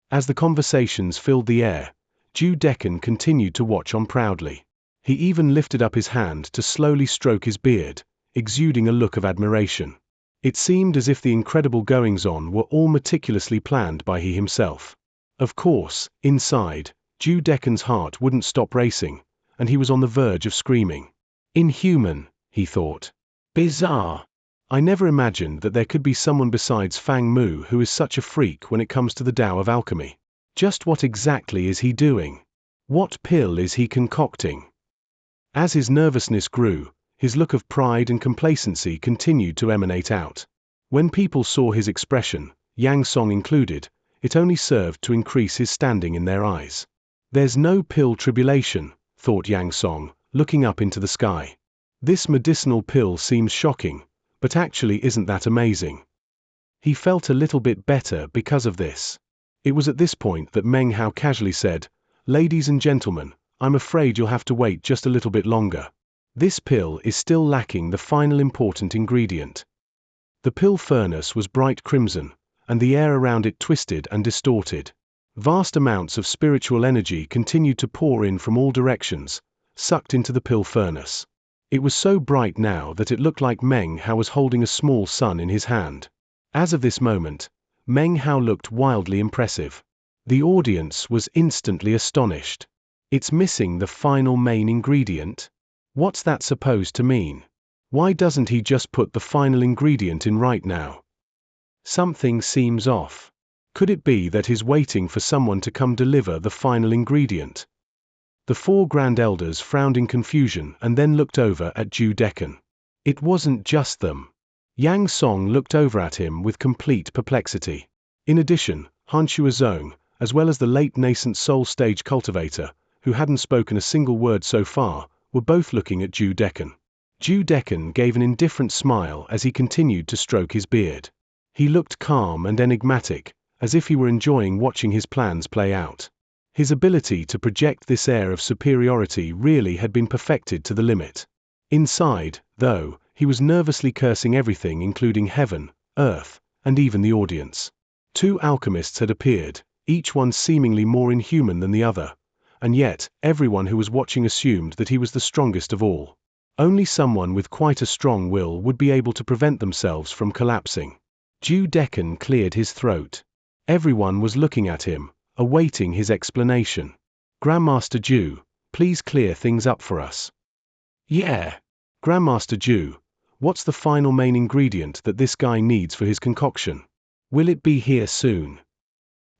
As the conversations filled the air, Zhu Decan continued to watch on proudly. He even lifted up his hand to slowly stroke his beard, exuding a look of admiration. It seemed as if the incredible goings-on were all meticulously planned by he himself. Of course, inside, Zhu Decan's heart wouldn't stop racing, and he was on the verge of screaming. Inhuman, he thought. Bizarre. I never imagined that there could be someone besides Fang Mu who is such a freak when it comes to the Tao of alchemy. Just what exactly is he doing? What pill is he concocting? As his nervousness grew, his look of pride and complacency continued to emanate out. When people saw his expression, Yang Song included, it only served to increase his standing in their eyes. There's no pill tribulation, thought Yang Song, looking up into the sky. This medicinal pill seems shocking, but actually isn't that amazing. He felt a little bit better because of this. It was at this point that Meng Hao casually said, "Ladies and gentlemen, I'm afraid you'll have to wait just a little bit longer. This pill is still lacking the final important ingredient." The pill furnace was bright crimson, and the air around it twisted and distorted. Vast amounts of spiritual energy continued to pour in from all directions, sucked into the pill furnace. It was so bright now that it looked like Meng Hao was holding a small sun in his hand. As of this moment, Meng Hao looked wildly impressive. The audience was instantly astonished. It's missing the final main ingredient? What's that supposed to mean? Why doesn't he just put the final ingredient in right now? Something seems off. Could it be that he's waiting for someone to come deliver the final ingredient? The four Grand Elders frowned in confusion and then looked over at Zhu Decan. It wasn't just them. Yang Song looked over at him with complete perplexity. In addition, Xianxia Zong, as well as the late nascent soul stage cultivator, who hadn't spoken a single word so far, were both looking at Zhu Decan. Zhu Decan gave an indifferent smile as he continued to stroke his beard. He looked calm and enigmatic, as if he were enjoying watching his plans play out. His ability to project this air of superiority really had been perfected to the limit. Inside, though, he was nervously cursing everything including heaven, earth, and even the audience. Two alchemists had appeared, each one seemingly more inhuman than the other, and yet, everyone who was watching assumed that he was the strongest of all. Only someone with quite a strong will would be able to prevent themselves from collapsing. Zhu Decan cleared his throat. Everyone was looking at him, awaiting his explanation. "Grandmaster Zhu, please clear things up for us." "Yeah. Grandmaster Zhu, what's the final main ingredient that this guy needs for his concoction? Will it be here soon?"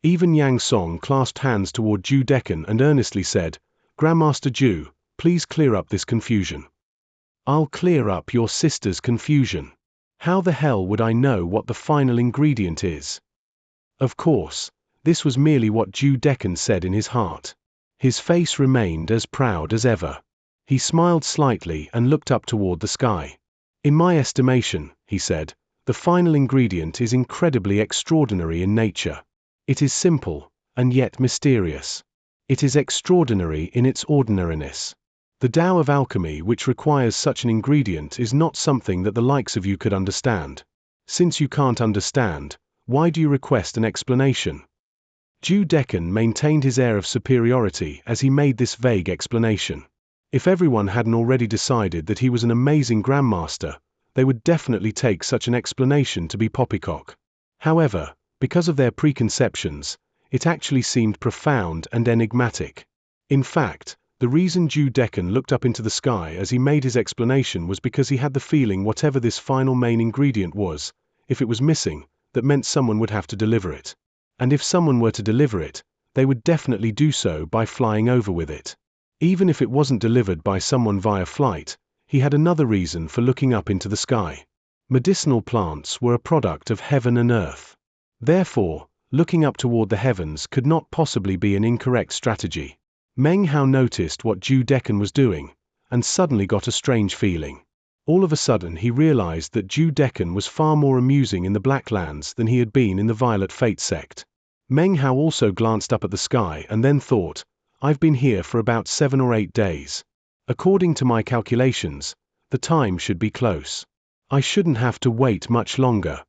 Even Yang Song clasped hands toward Zhu Decan and earnestly said, "Grandmaster Zhu, please clear up this confusion." "I'll clear up your sister's confusion. How the hell would I know what the final ingredient is?" Of course, this was merely what Zhu Decan said in his heart. His face remained as proud as ever. He smiled slightly and looked up toward the sky. "In my estimation," he said, "the final ingredient is incredibly extraordinary in nature. It is simple, and yet mysterious. It is extraordinary in its ordinariness. The Tao of alchemy which requires such an ingredient is not something that the likes of you could understand. Since you can't understand, why do you request an explanation?" Zhu Decan maintained his air of superiority as he made this vague explanation. If everyone hadn't already decided that he was an amazing grandmaster, they would definitely take such an explanation to be poppycock. However, because of their preconceptions, it actually seemed profound and enigmatic. In fact, the reason Jew Deccan looked up into the sky as he made his explanation was because he had the feeling whatever this final main ingredient was, if it was missing, that meant someone would have to deliver it. And if someone were to deliver it, they would definitely do so by flying over with it. Even if it wasn't delivered by someone via flight, he had another reason for looking up into the sky. Medicinal plants were a product of heaven and earth. Therefore, looking up toward the heavens could not possibly be an incorrect strategy. Meng Hao noticed what Jew Deccan was doing, and suddenly got a strange feeling. All of a sudden he realized that Jew Deccan was far more amusing in the Blacklands than he had been in the Violet Fate sect. Meng Hao also glanced up at the sky and then thought, I've been here for about 7 or 8 days. According to my calculations, the time should be close. I shouldn't have to wait much longer.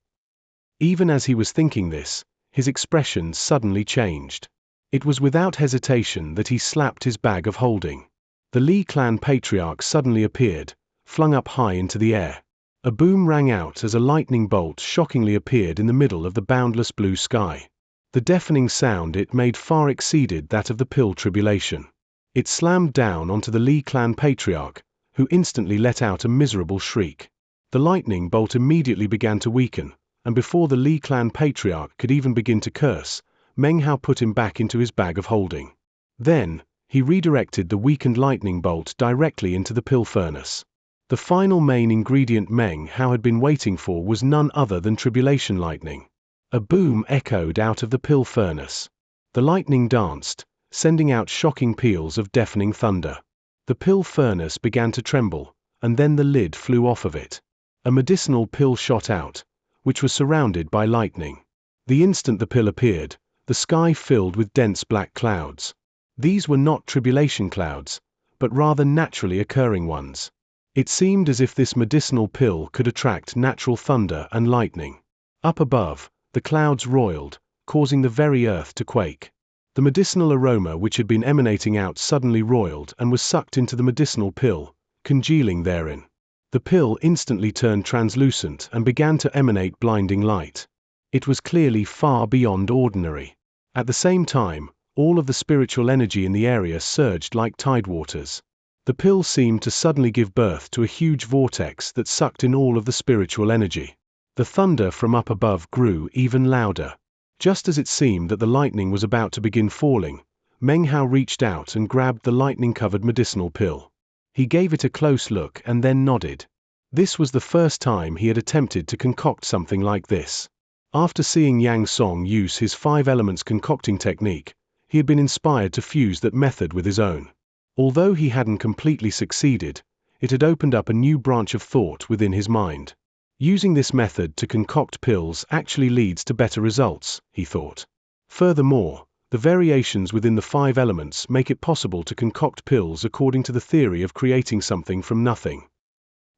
Even as he was thinking this, his expression suddenly changed. It was without hesitation that he slapped his bag of holding. The Li clan patriarch suddenly appeared, flung up high into the air. A boom rang out as a lightning bolt shockingly appeared in the middle of the boundless blue sky. The deafening sound it made far exceeded that of the pill tribulation. It slammed down onto the Li clan patriarch, who instantly let out a miserable shriek. The lightning bolt immediately began to weaken, and before the Li clan patriarch could even begin to curse, Meng Hao put him back into his bag of holding. Then, he redirected the weakened lightning bolt directly into the pill furnace. The final main ingredient Meng Hao had been waiting for was none other than tribulation lightning. A boom echoed out of the pill furnace. The lightning danced, sending out shocking peals of deafening thunder. The pill furnace began to tremble, and then the lid flew off of it. A medicinal pill shot out, which was surrounded by lightning. The instant the pill appeared, the sky filled with dense black clouds. These were not tribulation clouds, but rather naturally occurring ones. It seemed as if this medicinal pill could attract natural thunder and lightning. Up above, the clouds roiled, causing the very earth to quake. The medicinal aroma which had been emanating out suddenly roiled and was sucked into the medicinal pill, congealing therein. The pill instantly turned translucent and began to emanate blinding light. It was clearly far beyond ordinary. At the same time, all of the spiritual energy in the area surged like tidewaters. The pill seemed to suddenly give birth to a huge vortex that sucked in all of the spiritual energy. The thunder from up above grew even louder. Just as it seemed that the lightning was about to begin falling, Meng Hao reached out and grabbed the lightning-covered medicinal pill. He gave it a close look and then nodded. This was the first time he had attempted to concoct something like this. After seeing Yang Song use his 5 elements concocting technique, he had been inspired to fuse that method with his own. Although he hadn't completely succeeded, it had opened up a new branch of thought within his mind. Using this method to concoct pills actually leads to better results, he thought. Furthermore, the variations within the 5 elements make it possible to concoct pills according to the theory of creating something from nothing.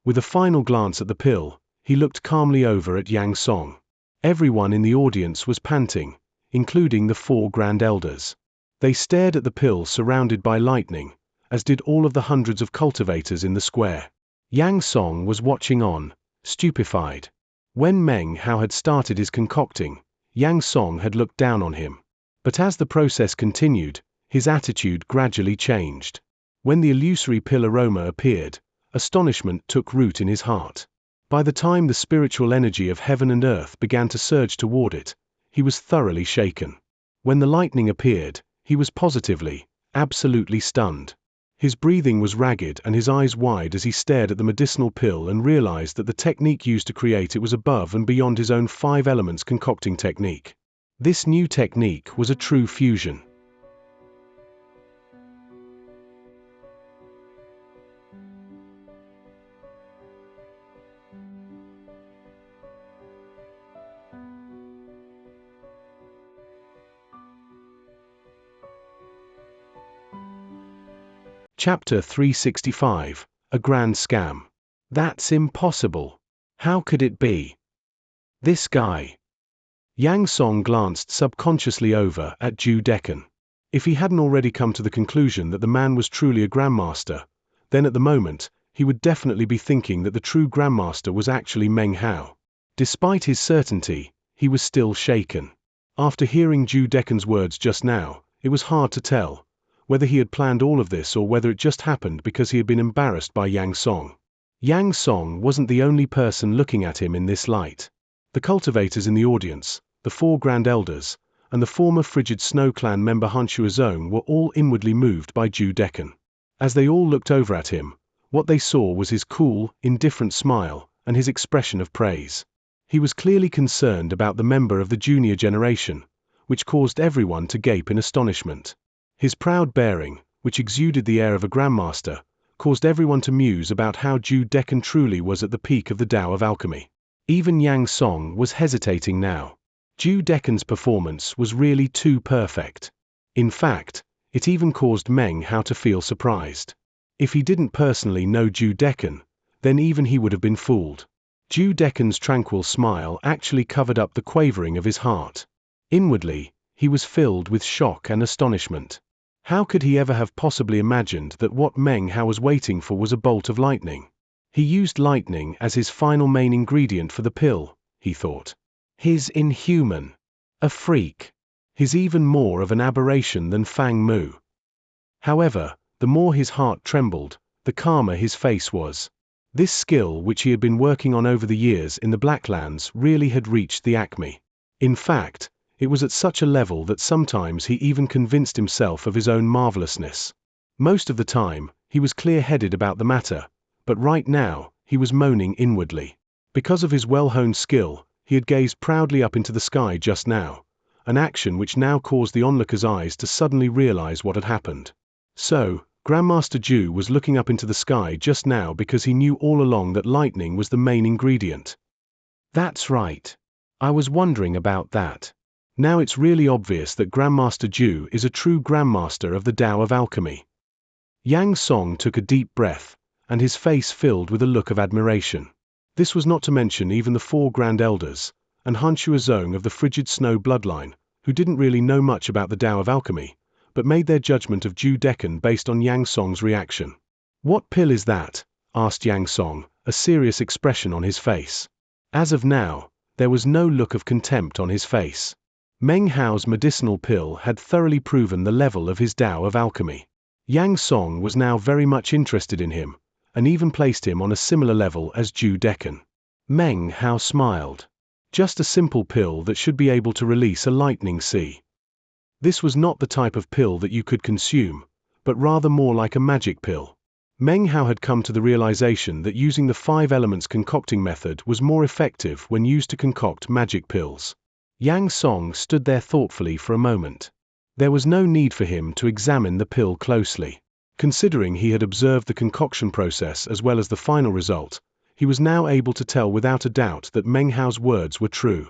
With a final glance at the pill, he looked calmly over at Yang Song. Everyone in the audience was panting, including the 4 Grand Elders. They stared at the pill surrounded by lightning, as did all of the hundreds of cultivators in the square. Yang Song was watching on, stupefied. When Meng Hao had started his concocting, Yang Song had looked down on him. But as the process continued, his attitude gradually changed. When the illusory pill aroma appeared, astonishment took root in his heart. By the time the spiritual energy of heaven and earth began to surge toward it, he was thoroughly shaken. When the lightning appeared, he was positively, absolutely stunned. His breathing was ragged and his eyes wide as he stared at the medicinal pill and realized that the technique used to create it was above and beyond his own 5 elements concocting technique. This new technique was a true fusion. Chapter 365, A Grand Scam. That's impossible. How could it be? This guy. Yang Song glanced subconsciously over at Jew Deccan. If he hadn't already come to the conclusion that the man was truly a grandmaster, then at the moment, he would definitely be thinking that the true Grandmaster was actually Meng Hao. Despite his certainty, he was still shaken. After hearing Zhu Deken's words just now, it was hard to tell whether he had planned all of this or whether it just happened because he had been embarrassed by Yang Song. Yang Song wasn't the only person looking at him in this light. The cultivators in the audience, the 4 Grand Elders, and the former Frigid Snow Clan member Xianxia Zong were all inwardly moved by Zhu Deken. As they all looked over at him, what they saw was his cool, indifferent smile and his expression of praise. He was clearly concerned about the member of the junior generation, which caused everyone to gape in astonishment. His proud bearing, which exuded the air of a grandmaster, caused everyone to muse about how Zhu Deken truly was at the peak of the Tao of alchemy. Even Yang Song was hesitating now. Zhu Deken's performance was really too perfect. In fact, it even caused Meng Hao to feel surprised. If he didn't personally know Zhu Deken, then even he would have been fooled. Zhu Deken's tranquil smile actually covered up the quavering of his heart. Inwardly, he was filled with shock and astonishment. How could he ever have possibly imagined that what Meng Hao was waiting for was a bolt of lightning? He used lightning as his final main ingredient for the pill, he thought. He's inhuman. A freak. He's even more of an aberration than Fang Mu. However, the more his heart trembled, the calmer his face was. This skill which he had been working on over the years in the Blacklands really had reached the acme. In fact, it was at such a level that sometimes he even convinced himself of his own marvelousness. Most of the time, he was clear-headed about the matter, but right now, he was moaning inwardly. Because of his well-honed skill, he had gazed proudly up into the sky just now, an action which now caused the onlookers' eyes to suddenly realize what had happened. So, Grandmaster Zhu was looking up into the sky just now because he knew all along that lightning was the main ingredient. That's right. I was wondering about that. Now it's really obvious that Grandmaster Zhu is a true Grandmaster of the Tao of alchemy. Yang Song took a deep breath, and his face filled with a look of admiration. This was not to mention even the 4 Grand Elders, and Xianxia Zong of the Frigid Snow bloodline, who didn't really know much about the Tao of alchemy, but made their judgment of Zhu Deken based on Yang Song's reaction. "What pill is that?" asked Yang Song, a serious expression on his face. As of now, there was no look of contempt on his face. Meng Hao's medicinal pill had thoroughly proven the level of his Tao of alchemy. Yang Song was now very much interested in him, and even placed him on a similar level as Zhu Deken. Meng Hao smiled. Just a simple pill that should be able to release a lightning sea. This was not the type of pill that you could consume, but rather more like a magic pill. Meng Hao had come to the realization that using the 5 elements concocting method was more effective when used to concoct magic pills. Yang Song stood there thoughtfully for a moment. There was no need for him to examine the pill closely. Considering he had observed the concoction process as well as the final result, he was now able to tell without a doubt that Meng Hao's words were true.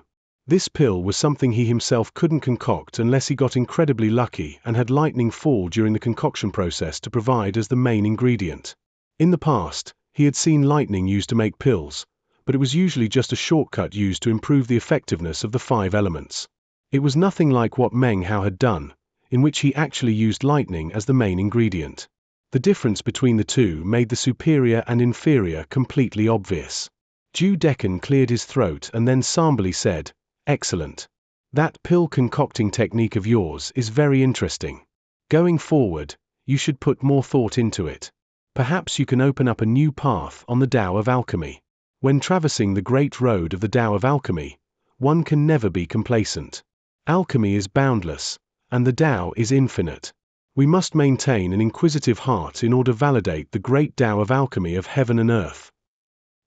This pill was something he himself couldn't concoct unless he got incredibly lucky and had lightning fall during the concoction process to provide as the main ingredient. In the past, he had seen lightning used to make pills, but it was usually just a shortcut used to improve the effectiveness of the 5 elements. It was nothing like what Meng Hao had done, in which he actually used lightning as the main ingredient. The difference between the two made the superior and inferior completely obvious. Zhu Deken cleared his throat and then somberly said, "Excellent. That pill concocting technique of yours is very interesting. Going forward, you should put more thought into it. Perhaps you can open up a new path on the Tao of alchemy. When traversing the great road of the Tao of alchemy, one can never be complacent. Alchemy is boundless, and the Tao is infinite. We must maintain an inquisitive heart in order to validate the great Tao of alchemy of heaven and earth."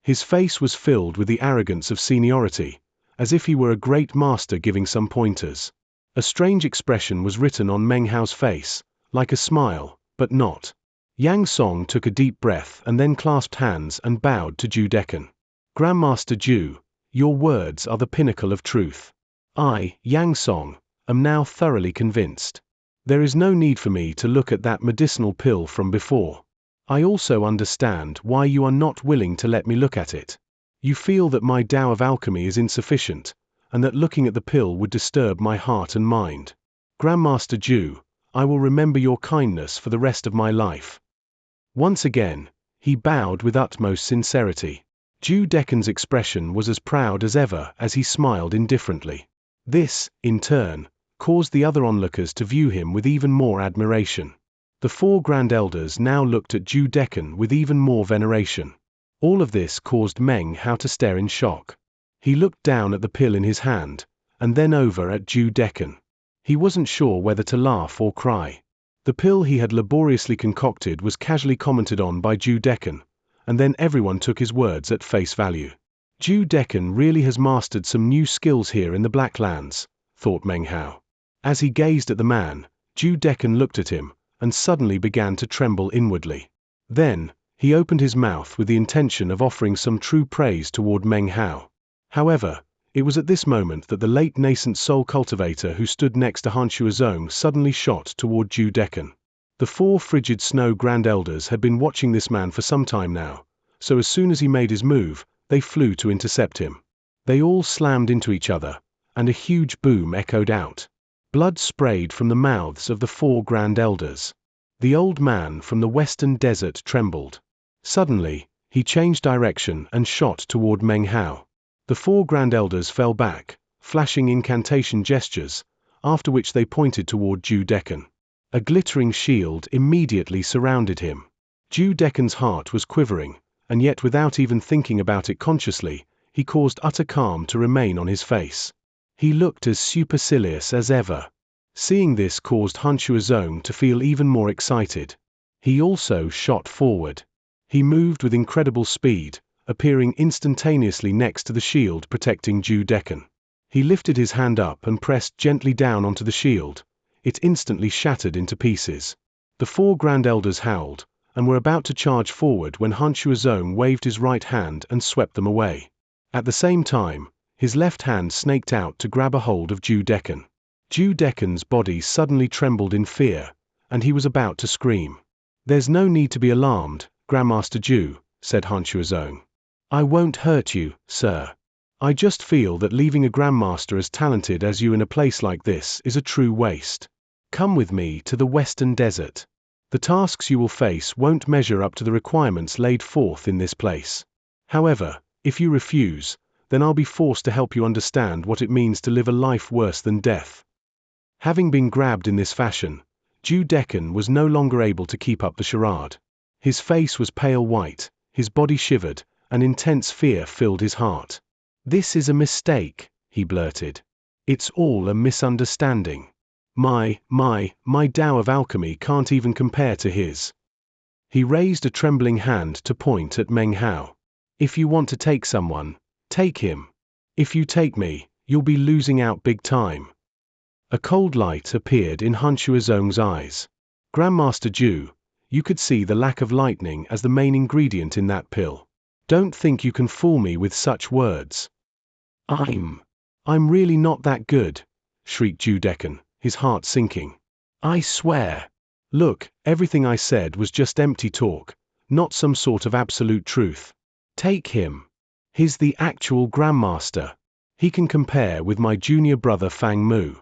His face was filled with the arrogance of seniority, as if he were a great master giving some pointers. A strange expression was written on Meng Hao's face, like a smile, but not. Yang Song took a deep breath and then clasped hands and bowed to Zhu Deken. "Grandmaster Zhu, your words are the pinnacle of truth. I, Yang Song, am now thoroughly convinced. There is no need for me to look at that medicinal pill from before. I also understand why you are not willing to let me look at it. You feel that my Tao of alchemy is insufficient, and that looking at the pill would disturb my heart and mind. Grandmaster Zhu, I will remember your kindness for the rest of my life." Once again, he bowed with utmost sincerity. Ju Deccan's expression was as proud as ever as he smiled indifferently. This, in turn, caused the other onlookers to view him with even more admiration. The 4 Grand Elders now looked at Ju Deccan with even more veneration. All of this caused Meng Hao to stare in shock. He looked down at the pill in his hand, and then over at Ju Deccan. He wasn't sure whether to laugh or cry. The pill he had laboriously concocted was casually commented on by Ju Deccan, and then everyone took his words at face value. Ju Deccan really has mastered some new skills here in the Black Lands, thought Meng Hao. As he gazed at the man, Ju Deccan looked at him, and suddenly began to tremble inwardly. Then, he opened his mouth with the intention of offering some true praise toward Meng Hao. However, it was at this moment that the late nascent soul cultivator who stood next to Xianxia Zong suddenly shot toward Ju Deccan. The 4 frigid snow Grand Elders had been watching this man for some time now, so as soon as he made his move, they flew to intercept him. They all slammed into each other, and a huge boom echoed out. Blood sprayed from the mouths of the 4 Grand Elders. The old man from the western desert trembled. Suddenly, he changed direction and shot toward Meng Hao. The 4 Grand Elders fell back, flashing incantation gestures, after which they pointed toward Ju Deccan. A glittering shield immediately surrounded him. Ju Deccan's heart was quivering, and yet without even thinking about it consciously, he caused utter calm to remain on his face. He looked as supercilious as ever. Seeing this caused Xianxia Zong to feel even more excited. He also shot forward. He moved with incredible speed, appearing instantaneously next to the shield protecting Ju Deccan. He lifted his hand up and pressed gently down onto the shield. It instantly shattered into pieces. The 4 Grand Elders howled, and were about to charge forward when Xianxia Zong waved his right hand and swept them away. At the same time, his left hand snaked out to grab a hold of Ju Deccan. Ju Deccan's body suddenly trembled in fear, and he was about to scream. "There's no need to be alarmed, Grandmaster Ju," said Xianxia Zong. "I won't hurt you, sir. I just feel that leaving a Grandmaster as talented as you in a place like this is a true waste. Come with me to the Western Desert. The tasks you will face won't measure up to the requirements laid forth in this place. However, if you refuse, then I'll be forced to help you understand what it means to live a life worse than death." Having been grabbed in this fashion, Ju Deccan was no longer able to keep up the charade. His face was pale white, his body shivered, and intense fear filled his heart. "This is a mistake," he blurted. "It's all a misunderstanding. My Tao of alchemy can't even compare to his." He raised a trembling hand to point at Meng Hao. "If you want to take someone, take him. If you take me, you'll be losing out big time." A cold light appeared in Xianxia Zong's eyes. "Grandmaster Ju, you could see the lack of lightning as the main ingredient in that pill. Don't think you can fool me with such words." I'm really not that good," shrieked Ju Deccan, his heart sinking. "I swear. Look, everything I said was just empty talk, not some sort of absolute truth. Take him. He's the actual Grandmaster. He can compare with my junior brother Fang Mu.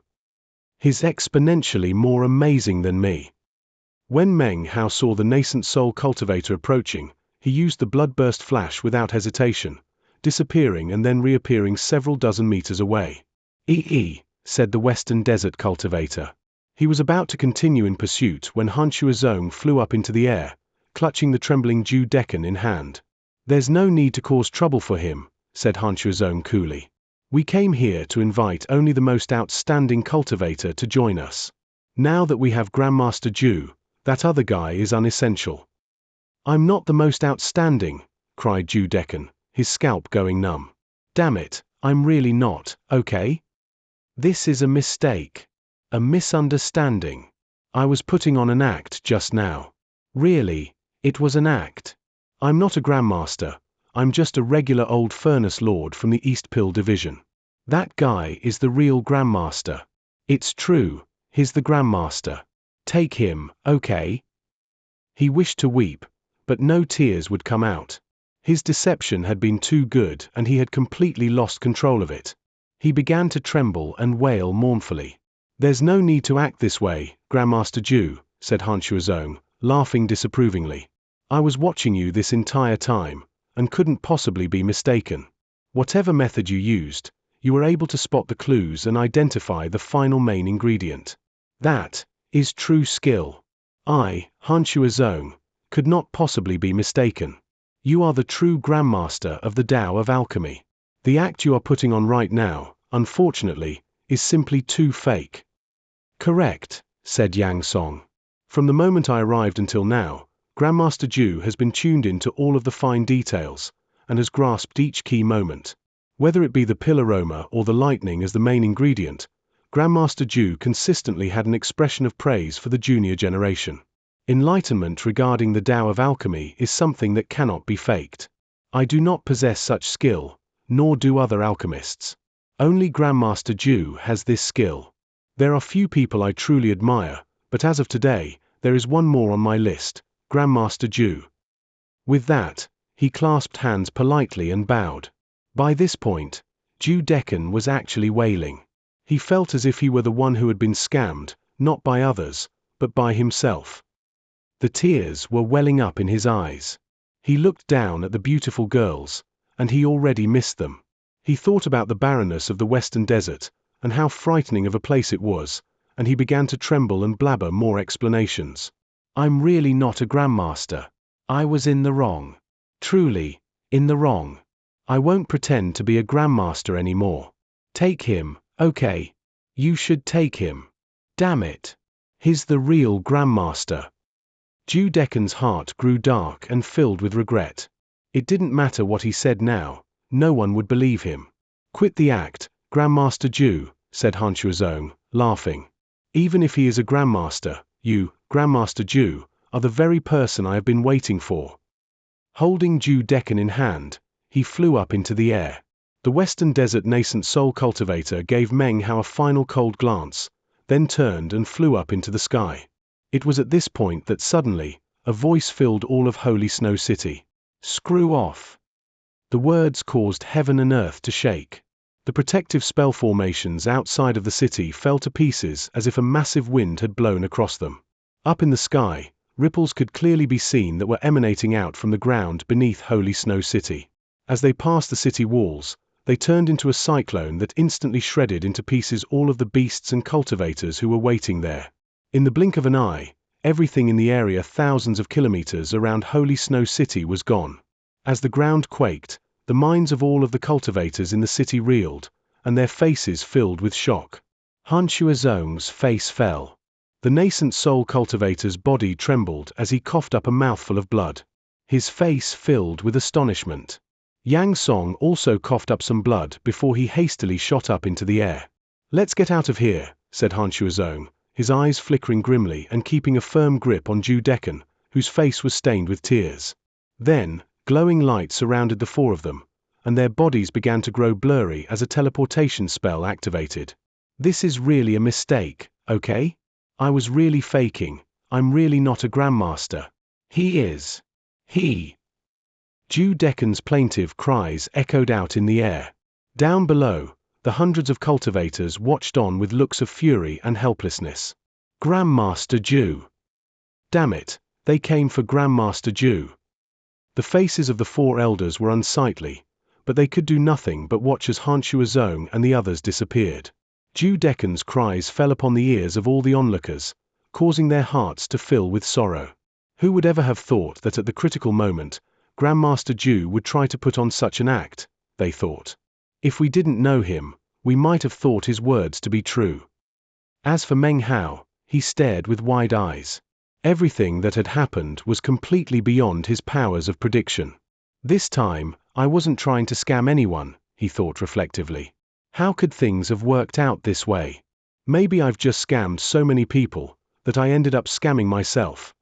He's exponentially more amazing than me." When Meng Hao saw the nascent soul cultivator approaching, he used the bloodburst flash without hesitation, disappearing and then reappearing several dozen meters away. Said the Western Desert cultivator. He was about to continue in pursuit when Xianxia Zong flew up into the air, clutching the trembling Ju Deccan in hand. "There's no need to cause trouble for him," said Xianxia Zong coolly. "We came here to invite only the most outstanding cultivator to join us. Now that we have Grandmaster Ju, that other guy is unessential." "I'm not the most outstanding," cried Ju Deccan, his scalp going numb. "Damn it, I'm really not, okay? This is a mistake. A misunderstanding. I was putting on an act just now. Really, it was an act. I'm not a Grandmaster, I'm just a regular old Furnace Lord from the East Pill Division. That guy is the real Grandmaster. It's true, he's the Grandmaster. Take him, okay?" He wished to weep, but no tears would come out. His deception had been too good and he had completely lost control of it. He began to tremble and wail mournfully. "There's no need to act this way, Grandmaster Ju," said Xianxia Zong, laughing disapprovingly. I was watching you this entire time, and couldn't possibly be mistaken. Whatever method you used, you were able to spot the clues and identify the final main ingredient. That is true skill. I, Xianxia Zong, could not possibly be mistaken. You are the true Grandmaster of the Tao of Alchemy. The act you are putting on right now, unfortunately, is simply too fake. Correct, said Yang Song. From the moment I arrived until now, Grandmaster Ju has been tuned in to all of the fine details, and has grasped each key moment. Whether it be the pill aroma or the lightning as the main ingredient, Grandmaster Ju consistently had an expression of praise for the junior generation. Enlightenment regarding the Tao of Alchemy is something that cannot be faked. I do not possess such skill, nor do other alchemists. Only Grandmaster Ju has this skill. There are few people I truly admire, but as of today, there is one more on my list, Grandmaster Ju. With that, he clasped hands politely and bowed. By this point, Ju Decken was actually wailing. He felt as if he were the one who had been scammed, not by others, but by himself. The tears were welling up in his eyes. He looked down at the beautiful girls, and he already missed them. He thought about the barrenness of the Western Desert, and how frightening of a place it was, and he began to tremble and blabber more explanations. I'm really not a Grandmaster. I was in the wrong. Truly, in the wrong. I won't pretend to be a Grandmaster anymore. Take him, okay? You should take him. Damn it. He's the real Grandmaster. Ju Decken's heart grew dark and filled with regret. It didn't matter what he said now, no one would believe him. Quit the act, Grandmaster Ju, said Xianxia Zong, laughing. Even if he is a Grandmaster, you, Grandmaster Ju, are the very person I have been waiting for. Holding Ju Decken in hand, he flew up into the air. The Western Desert nascent soul cultivator gave Meng Hao a final cold glance, then turned and flew up into the sky. It was at this point that suddenly, a voice filled all of Holy Snow City. Screw off. The words caused heaven and earth to shake. The protective spell formations outside of the city fell to pieces as if a massive wind had blown across them. Up in the sky, ripples could clearly be seen that were emanating out from the ground beneath Holy Snow City. As they passed the city walls, they turned into a cyclone that instantly shredded into pieces all of the beasts and cultivators who were waiting there. In the blink of an eye, everything in the area thousands of kilometers around Holy Snow City was gone. As the ground quaked, the minds of all of the cultivators in the city reeled, and their faces filled with shock. Xianxia Zong's face fell. The nascent soul cultivator's body trembled as he coughed up a mouthful of blood. His face filled with astonishment. Yang Song also coughed up some blood before he hastily shot up into the air. Let's get out of here, said Xianxia Zong, his eyes flickering grimly and keeping a firm grip on Ju Decken, whose face was stained with tears. Then, glowing light surrounded the four of them, and their bodies began to grow blurry as a teleportation spell activated. This is really a mistake, okay? I was really faking. I'm really not a Grandmaster. He is. He. Ju Decken's plaintive cries echoed out in the air. Down below, the hundreds of cultivators watched on with looks of fury and helplessness. Grandmaster Ju. Damn it, they came for Grandmaster Ju. The faces of the four elders were unsightly, but they could do nothing but watch as Xianxia Zong and the others disappeared. Ju Decken's cries fell upon the ears of all the onlookers, causing their hearts to fill with sorrow. Who would ever have thought that at the critical moment, Grandmaster Ju would try to put on such an act, they thought. If we didn't know him, we might have thought his words to be true. As for Meng Hao, he stared with wide eyes. Everything that had happened was completely beyond his powers of prediction. This time, I wasn't trying to scam anyone, he thought reflectively. How could things have worked out this way? Maybe I've just scammed so many people, that I ended up scamming myself.